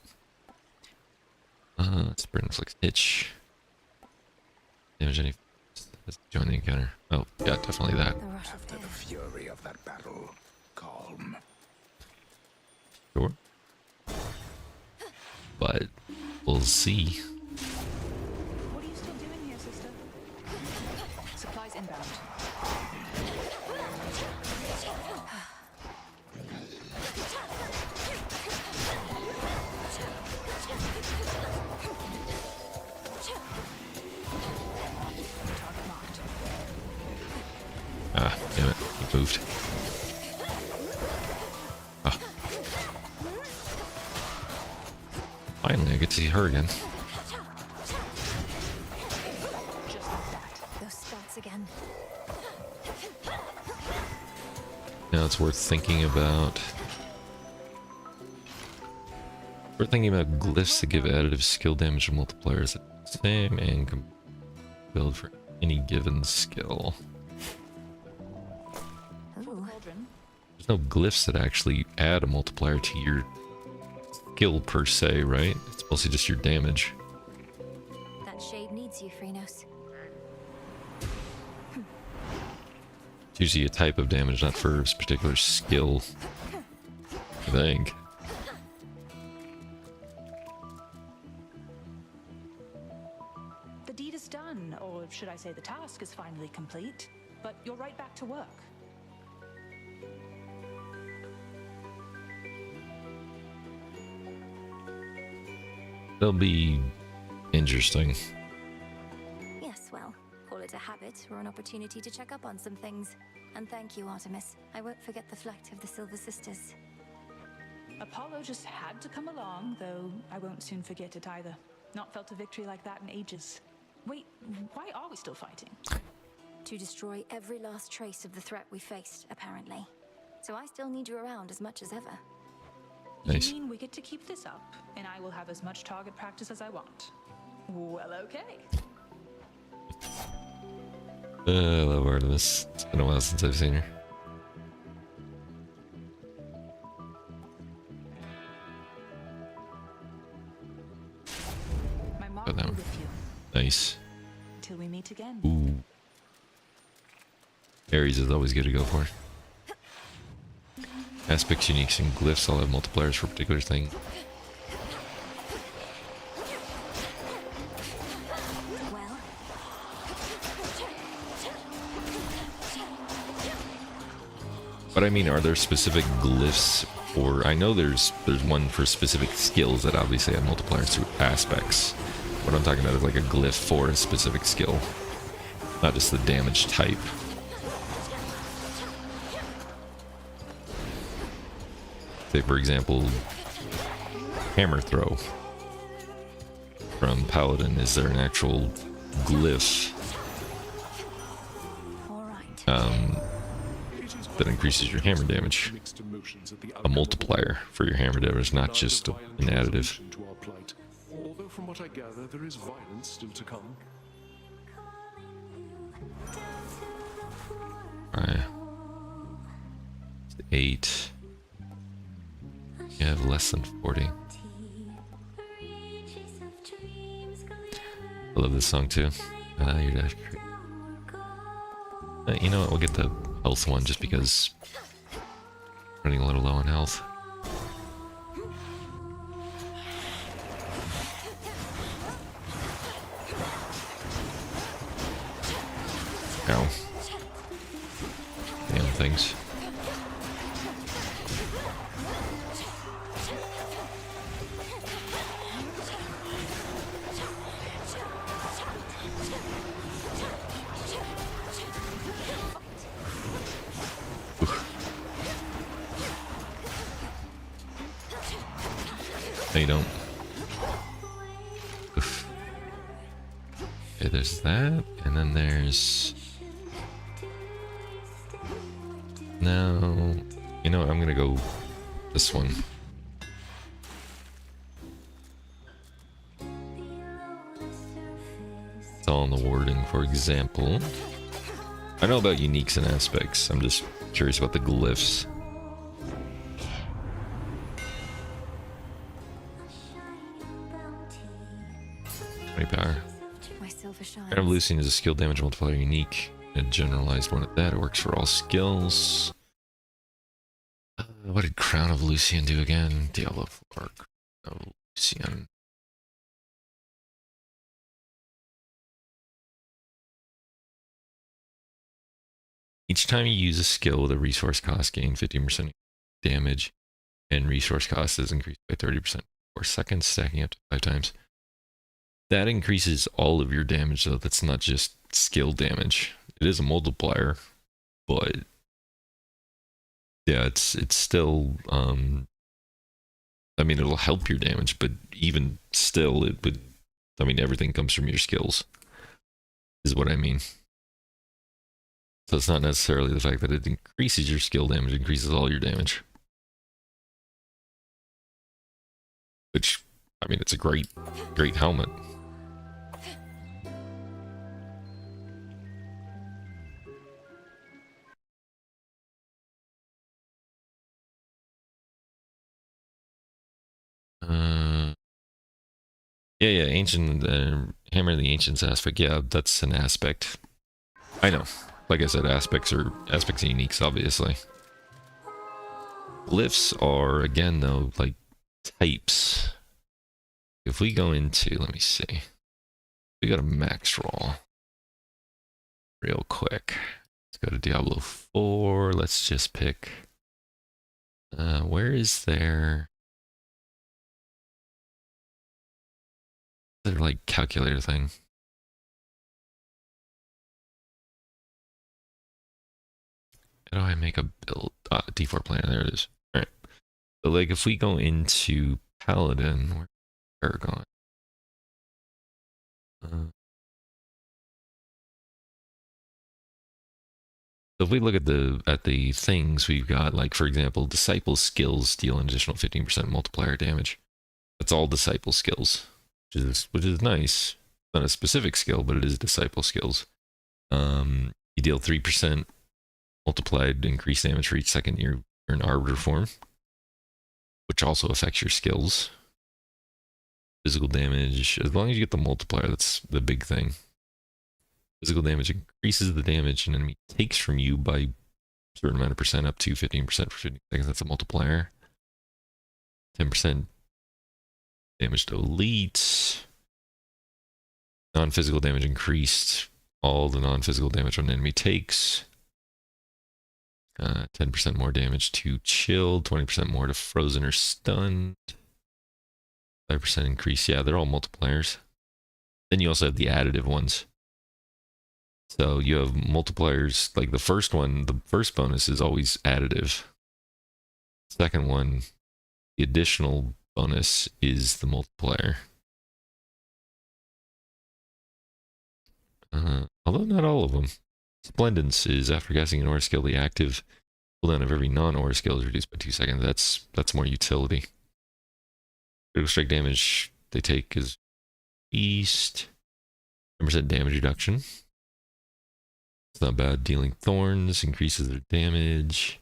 Sprint inflicts itch. Damage any... Let's join the encounter. Oh, yeah, definitely that. After the fury of that battle, calm. Sure. But we'll see. What are you still doing here, sister? Supplies inbound. Ah, damn it. He moved. Ah. Finally, I get to see her again. Those spots again. Now it's worth thinking about. We're thinking about glyphs that give additive skill damage and multipliers at the same and can build for any given skill. There's no glyphs that actually add a multiplier to your skill per se, right? It's mostly just your damage. That shade needs you, Phrenos. It's usually a type of damage, not for a particular skill, I think. The deed is done, or should I say the task is finally complete, but you're right back to work. It'll be interesting. Yes, well, call it a habit or an opportunity to check up on some things. And thank you, Artemis. I won't forget the flight of the Silver Sisters. Apollo just had to come along, though I won't soon forget it either. Not felt a victory like that in ages. Wait, why are we still fighting? To destroy every last trace of the threat we faced, apparently. So I still need you around as much as ever. Nice. You mean we get to keep this up, and I will have as much target practice as I want? Well, okay. I love Artemis. It's been a while since I've seen her. about that one. Nice. Until we meet again. Ooh. Ares is always good to go for. Aspects, uniques, and glyphs all have multipliers for a particular thing. But I mean, are there specific glyphs, or I know there's one for specific skills that obviously have multipliers through aspects. What I'm talking about is like a glyph for a specific skill, not just the damage type. Say, for example, hammer throw from Paladin. Is there an actual glyph that increases your hammer damage? A multiplier for your hammer damage, not just an additive. Although from what I gather, there is violence still to come. Alright. 8. You have less than 40. I love this song too. Your dash. You know what? We'll get the health one just because I'm running a little low on health. Ow. Damn things. No, you don't. Oof. Okay, there's that, and then there's... No, you know what, I'm gonna go this one. It's all in the wording. For example, I know about uniques and aspects. I'm just curious about the glyphs. Power. Crown of Lucian is a skill damage multiplier unique. A generalized one at that. It works for all skills. What did Crown of Lucian do again? Diablo 4. Crown of Lucian. Each time you use a skill with a resource cost, gain 15% damage, and resource cost is increased by 30% for seconds, stacking up to 5 times. That increases all of your damage, though. That's not just skill damage. It is a multiplier, but yeah, it's still. I mean, it'll help your damage, but even still, it would. I mean, everything comes from your skills, is what I mean. So it's not necessarily the fact that it increases your skill damage; it increases all your damage. Which, I mean, it's a great helmet. Yeah, ancient Hammer of the Ancients aspect. Yeah, that's an aspect. I know. Like I said, aspects and uniques, obviously. Glyphs are, again, though, like types. If we go into, let me see. We got a max roll. Real quick. Let's go to Diablo 4. Let's just pick. Where is there? Their like calculator thing. How do I make a build? D4 planner, there it is. Alright. So like if we go into Paladin, where's Paragon? So if we look at the things we've got, like for example, disciple skills deal an additional 15% multiplier damage. That's all disciple skills. Which is nice. Not a specific skill, but it is disciple skills. You deal 3% multiplied increased damage for each second you're in Arbiter form, which also affects your skills. Physical damage, as long as you get the multiplier, that's the big thing. Physical damage increases the damage an enemy takes from you by a certain amount of percent, up to 15% for 15 seconds. That's a multiplier. 10% damage to elites. Non-physical damage increased. All the non-physical damage an enemy takes. 10% more damage to chilled. 20% more to frozen or stunned. 5% increase. Yeah, they're all multipliers. Then you also have the additive ones. So you have multipliers, like the first one, the first bonus is always additive. Second one, the additional bonus is the multiplier. Although not all of them. Splendence is after casting an aura skill, the active cooldown of every non-aura skill is reduced by 2 seconds. That's more utility. Critical strike damage they take is East. 10% damage reduction. It's not bad. Dealing thorns increases their damage.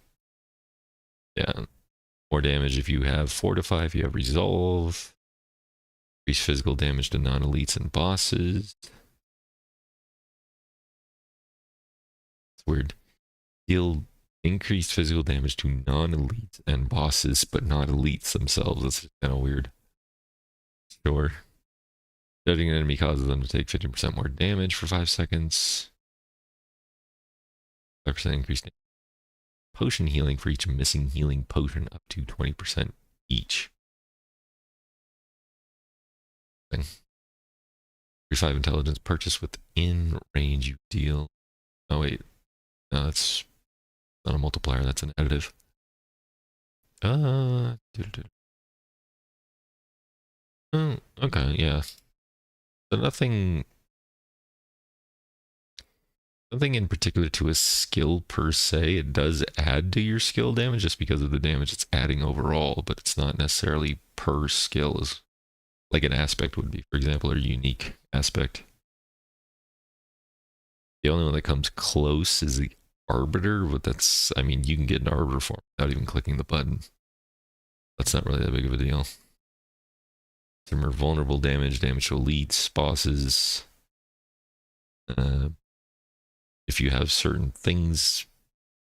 Yeah. More damage if you have Fortify, if you have Resolve. Increase physical damage to non-elites and bosses. It's weird. Deal increased physical damage to non-elites and bosses, but not elites themselves. That's kind of weird. Sure. Judging an enemy causes them to take 15% more damage for 5 seconds. 5% increased potion healing for each missing healing potion, up to 20% each. 35 intelligence purchase within range you deal. Oh wait, no, that's not a multiplier, that's an additive. Oh, okay, yeah. So nothing in particular to a skill per se. It does add to your skill damage just because of the damage it's adding overall, but it's not necessarily per skill as like an aspect would be, for example, or a unique aspect. The only one that comes close is the Arbiter, but that's, I mean, you can get an Arbiter form without even clicking the button. That's not really that big of a deal. Some more vulnerable damage to elites, bosses. If you have certain things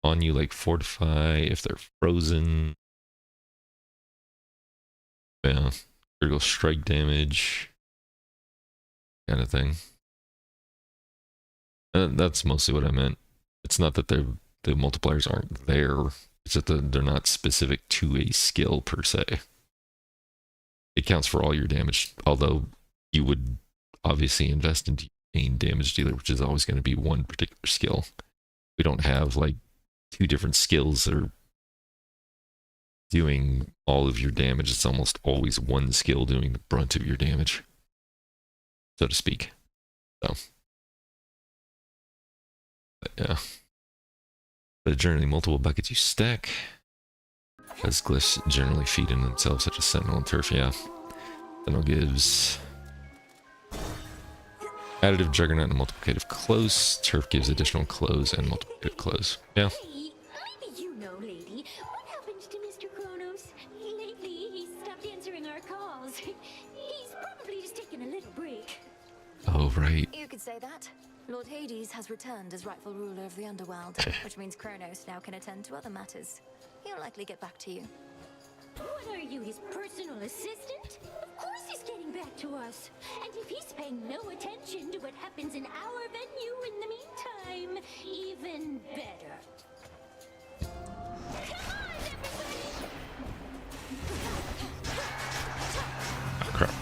on you, like Fortify, if they're frozen. Yeah, critical strike damage. Kind of thing. That's mostly what I meant. It's not that the multipliers aren't there. It's that they're not specific to a skill per se. It counts for all your damage, although you would obviously invest into your main damage dealer, which is always going to be one particular skill. We don't have like 2 different skills that are doing all of your damage. It's almost always one skill doing the brunt of your damage, so to speak. So, but yeah. But generally, multiple buckets you stack. As glyphs generally feed in themselves, such as Sentinel and Turf, yeah. Sentinel gives additive Juggernaut and multiplicative close. Turf gives additional close and multiplicative close. Yeah. Maybe you know, lady, what happened to Mr. Kronos? Lately, he's stopped answering our calls. He's probably just taking a little break. Oh, right. You could say that. Lord Hades has returned as rightful ruler of the underworld, which means Kronos now can attend to other matters. He'll likely get back to you. What are you, his personal assistant? Of course he's getting back to us. And if he's paying no attention to what happens in our venue in the meantime, even better. Come on, everybody! Oh, crap.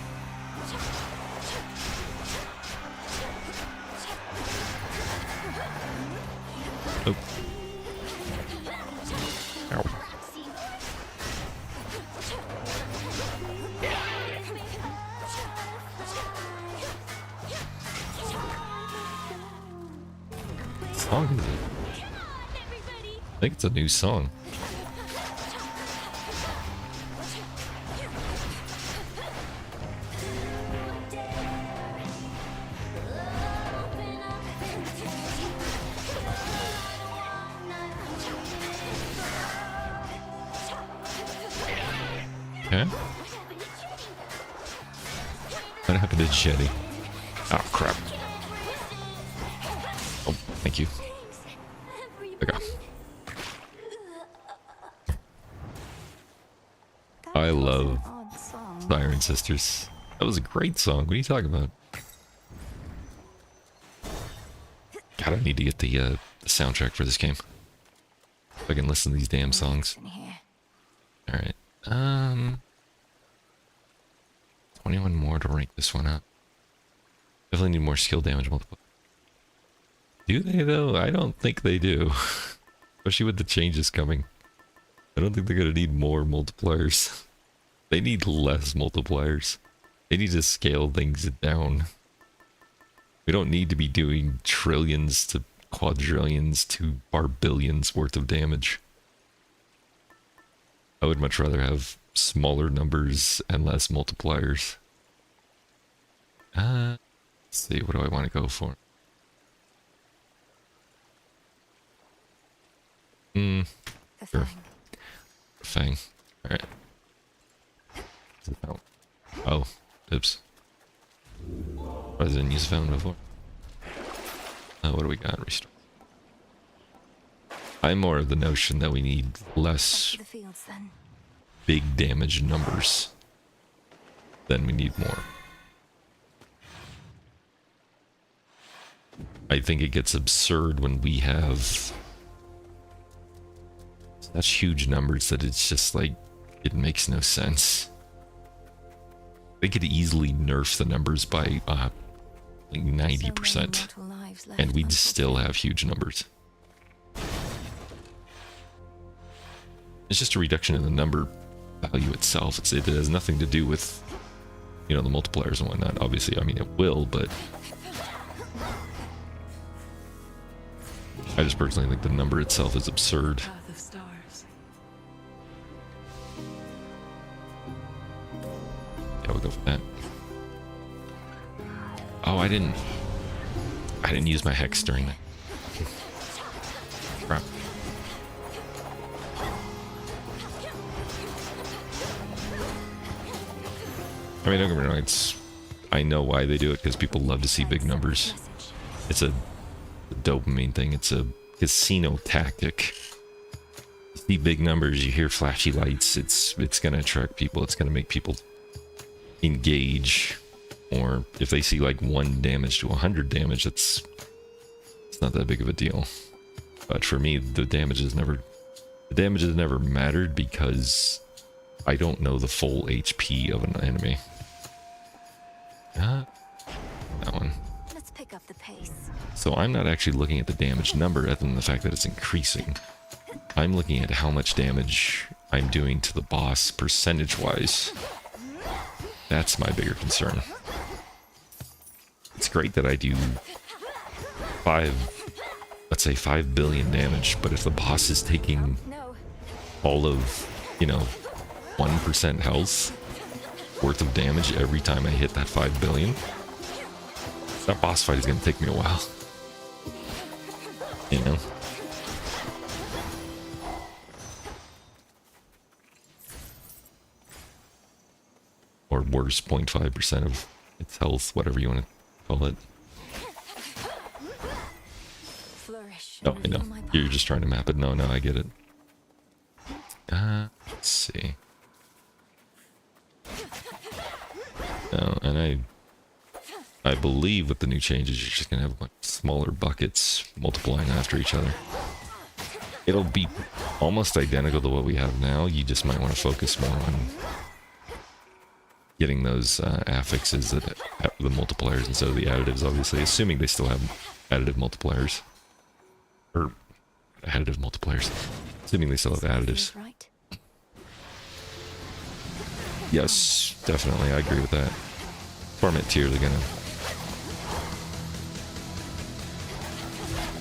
Oh. Ow. Song is it? I think it's a new song. Okay. What happened to Jetty? Oh, crap. Oh, thank you. Okay. I love Siren Sisters. That was a great song. What are you talking about? God, I need to get the soundtrack for this game. If I can listen to these damn songs. Alright. 21 more to rank this one up. Definitely need more skill damage multiplier. Do they though? I don't think they do. Especially with the changes coming. I don't think they're gonna need more multipliers. They need less multipliers. They need to scale things down. We don't need to be doing trillions to quadrillions to barbillions worth of damage. I would much rather have smaller numbers and less multipliers. Let's see, what do I want to go for? Sure. Fang. Alright. Oh, oops. I didn't use Fountain before. What do we got? Restore. I'm more of the notion that we need less big damage numbers than we need more. I think it gets absurd when we have such huge numbers that it's just like, it makes no sense. They could easily nerf the numbers by like 90%, and we'd still have huge numbers. It's just a reduction in the number value itself. It has nothing to do with, you know, the multipliers and whatnot. Obviously, I mean, it will, but I just personally think the number itself is absurd. Yeah, we'll go for that. Oh, I didn't use my hex during that. Crap. I mean, don't get me wrong, I know why they do it, because people love to see big numbers. It's a dopamine thing. It's a casino tactic. You see big numbers, you hear flashy lights, it's gonna attract people, it's gonna make people engage. Or if they see like 1 damage to 100 damage, it's not that big of a deal. But for me, the damage has never mattered, because I don't know the full HP of an enemy. That one. Let's pick up the pace. So I'm not actually looking at the damage number other than the fact that it's increasing. I'm looking at how much damage I'm doing to the boss percentage-wise. That's my bigger concern. It's great that I do let's say 5 billion damage, but if the boss is taking all of, you know, 1% health worth of damage every time I hit that 5 billion, that boss fight is going to take me a while. You know? Or worse, 0.5% of its health, whatever you want to call it. Oh, I know. You're just trying to map it. No, I get it. Let's see. No, and I believe with the new changes, you're just going to have much smaller buckets multiplying after each other. It'll be almost identical to what we have now. You just might want to focus more on getting those affixes that have the multipliers instead of the additives, obviously, assuming they still have additive multipliers. Or additive multipliers. Assuming they still have additives. Yes, definitely, I agree with that. Torment tier, they're gonna...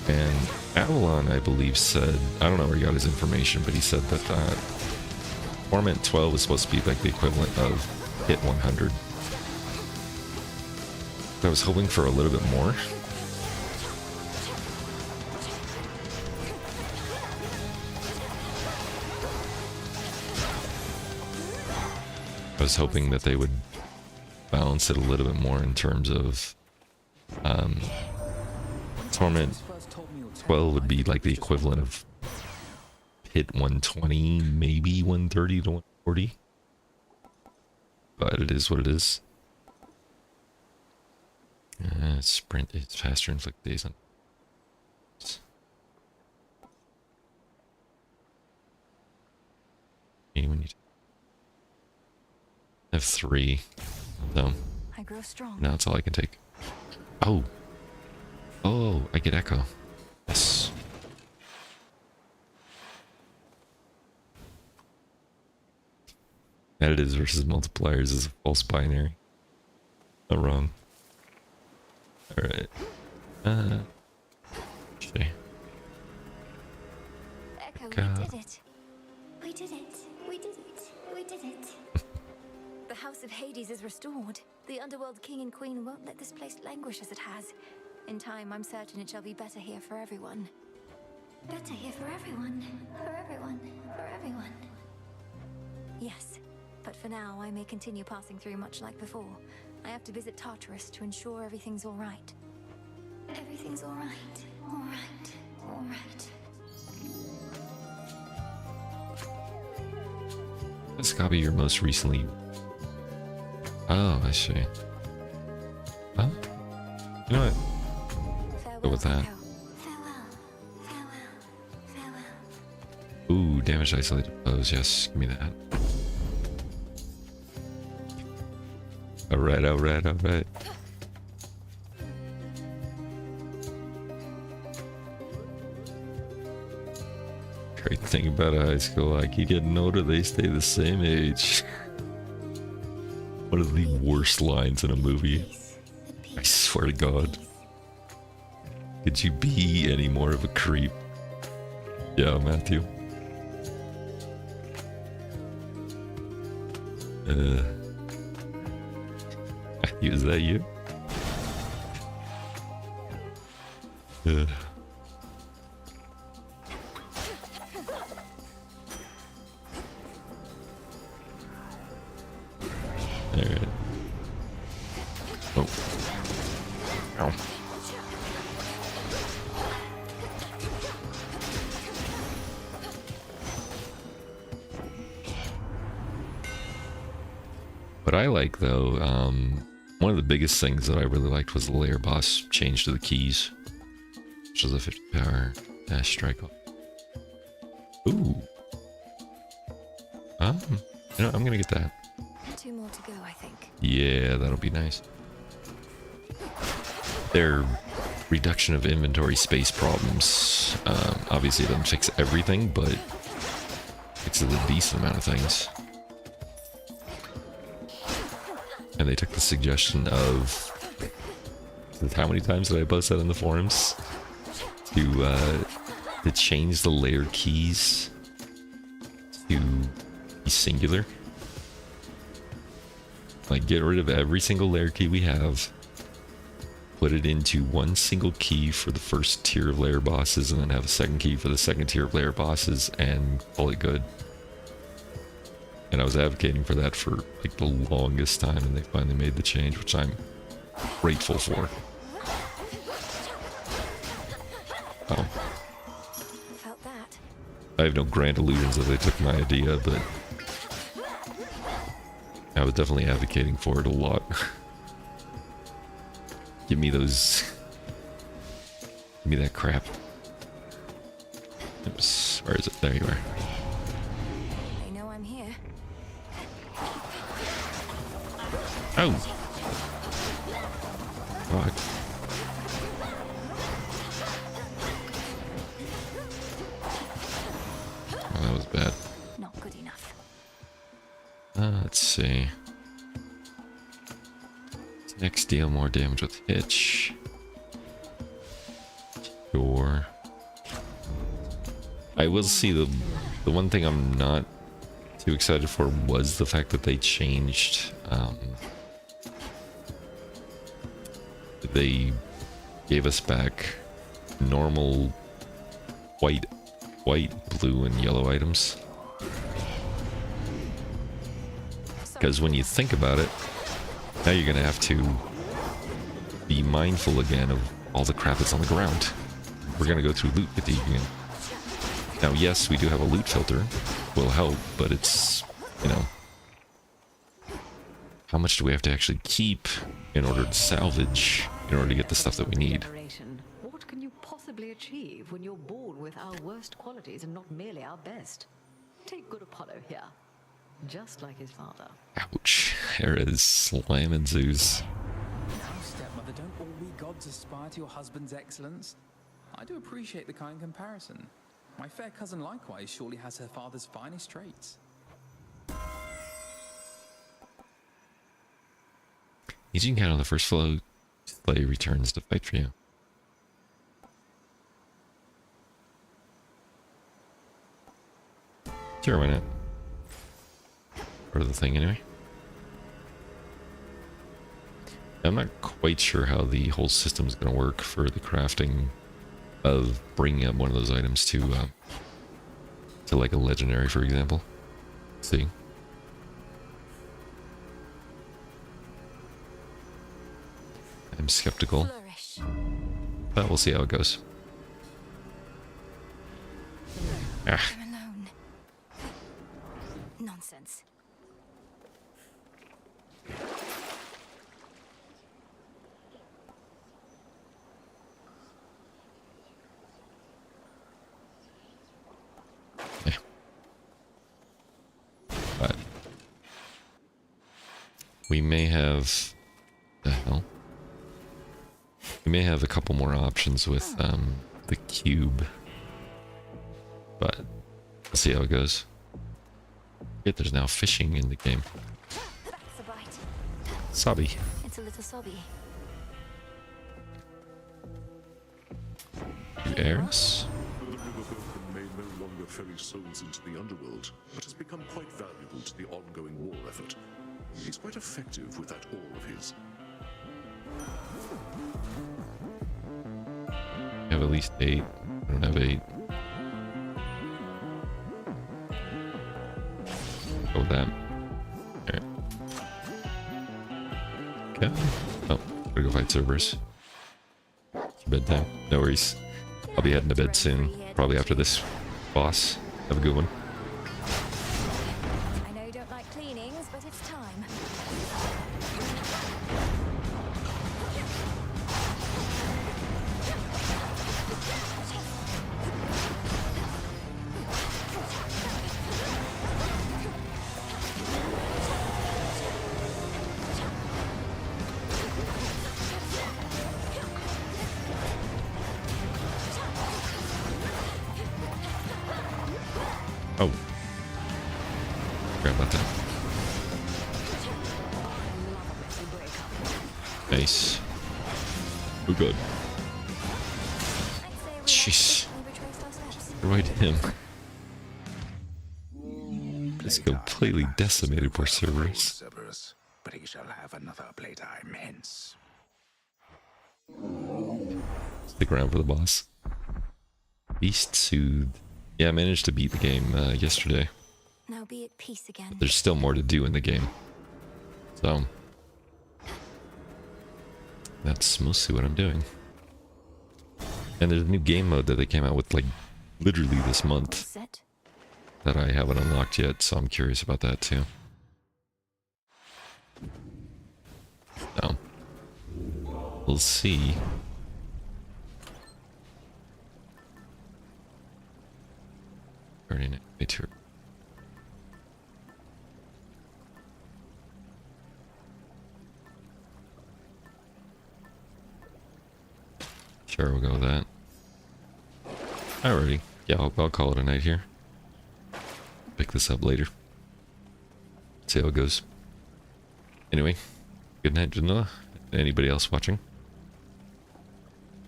And Avalon, I believe, said... I don't know where he got his information, but he said that Torment 12 is supposed to be like the equivalent of Hit 100. I was hoping for a little bit more. I was hoping that they would balance it a little bit more in terms of Torment 12 would be like the equivalent of hit 120, maybe 130 to 140. But it is what it is. Sprint is faster, inflict days on. When you have 3, so I grow strong. now it's all I can take. Oh, I get echo. Yes. Additives versus multipliers is a false binary. Not wrong. All right. Okay. Echo, we did it. We did it. We did it. We did it. The House of Hades is restored. The Underworld King and Queen won't let this place languish as it has. In time, I'm certain it shall be better here for everyone. Better here for everyone. For everyone. For everyone. Yes, but for now, I may continue passing through much like before. I have to visit Tartarus to ensure everything's all right. Everything's all right. All right. All right. Let's copy your most recently. Oh, I see. Huh? You know what? Go with that. Ooh, damage isolated foes. Yes, give me that. Alright, alright, alright. Great thing about high school, like you get older, they stay the same age. One of the worst lines in a movie. I swear to God. Could you be any more of a creep? Yeah, Matthew. Matthew, is that you? Alright. Oh. Ow. What I like though, one of the biggest things that I really liked was the layer boss change to the keys, which is a 50 power dash strike off. Ooh. You know, I'm gonna get that. 2 more to go, I think. Yeah, that'll be nice. Their reduction of inventory space problems, obviously it doesn't fix everything, but fixes a decent amount of things. And they took the suggestion of, how many times did I post that in the forums? To change the layer keys to be singular. Like, get rid of every single layer key we have, put it into one single key for the first tier of layer bosses, and then have a second key for the second tier of layer bosses, and call it good. And I was advocating for that for like the longest time, and they finally made the change, which I'm grateful for. Oh. Felt that. I have no grand illusions that they took my idea, but I was definitely advocating for it a lot. Give me those. Give me that crap. Oops. Where is it? There you are. They know I'm here. Oh! Fuck. Oh, that was bad. Not good enough. Let's see. Next, deal more damage with Hitch. Sure. I will see the one thing I'm not too excited for was the fact that they changed. They gave us back normal white, blue, and yellow items. Because when you think about it, Now you're gonna have to be mindful again of all the crap that's on the ground. We're gonna go through loot fatigue again. Now, yes, we do have a loot filter. Will help, but it's, you know... How much do we have to actually keep in order to salvage, in order to get the stuff that we need? What can you possibly achieve when you're born with our worst qualities and not merely our best? Take good Apollo here. Just like his father. Ouch. There is slamming Zeus. Now, stepmother, don't all we gods aspire to your husband's excellence? I do appreciate the kind comparison. My fair cousin likewise surely has her father's finest traits. Aging cat on the first floor display returns to fight for you. Sure, why not? Part of the thing anyway. I'm not quite sure how the whole system is going to work for the crafting of bringing up one of those items to like a legendary, for example. Let's see. I'm skeptical, but we'll see how it goes. Ah. I'm alone. Nonsense. Yeah. But we may have the hell. We may have a couple more options with the cube, but we'll see how it goes. Yet there's now fishing in the game. That's a bite. Sobby. It's a little sobby. You heirs? The river Vulcan may no longer ferry souls into the underworld, but has become quite valuable to the ongoing war effort. He's quite effective with that oar of his. I have at least 8. I don't have 8. Go with that. Alright. Okay. Oh, gotta go fight Cerberus. It's bedtime. No worries. I'll be heading to bed soon. Probably after this boss. Have a good one. I know you don't like cleanings, but it's time. Oh. Forgot about that. Nice. Oh good. Jeez. Right him. Just completely decimated poor Cerberus. Cerberus, but he shall have another playtime hence. Stick around for the boss. Beast Soothed. Yeah, I managed to beat the game yesterday. Now be at peace again. There's still more to do in the game. So, that's mostly what I'm doing. And there's a new game mode that they came out with like literally this month that I haven't unlocked yet, so I'm curious about that too. So, we'll see. Me too. Sure, we'll go with that. Alrighty. Yeah, I'll call it a night here. Pick this up later. See how it goes. Anyway, good night, Janilla. Anybody else watching?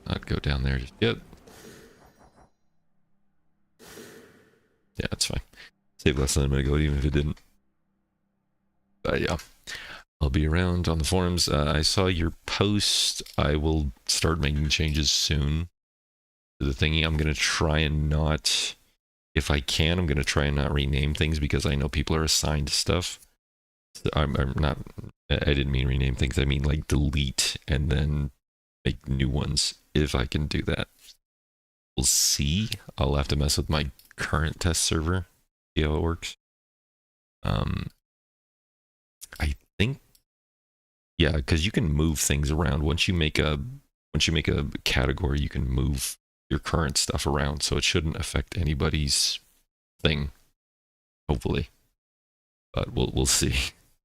Not go down there just yet. Yeah, that's fine. Saved less than a minute ago, even if it didn't. But yeah, I'll be around on the forums. I saw your post. I will start making changes soon to the thingy. I'm going to try and not, if I can, I'm going to try and not rename things because I know people are assigned stuff. I'm not. I didn't mean rename things. I mean like delete and then make new ones. If I can do that, we'll see. I'll have to mess with my current test server, see how it works. I think, yeah, because you can move things around once you make a category. You can move your current stuff around, so it shouldn't affect anybody's thing. Hopefully, but we'll see.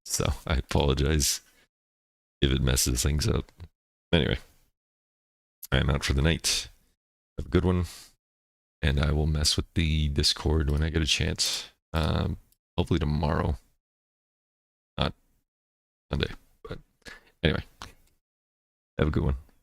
So I apologize if it messes things up. Anyway, I'm out for the night. Have a good one, and I will mess with the Discord when I get a chance. Hopefully tomorrow, not Sunday. But anyway, have a good one.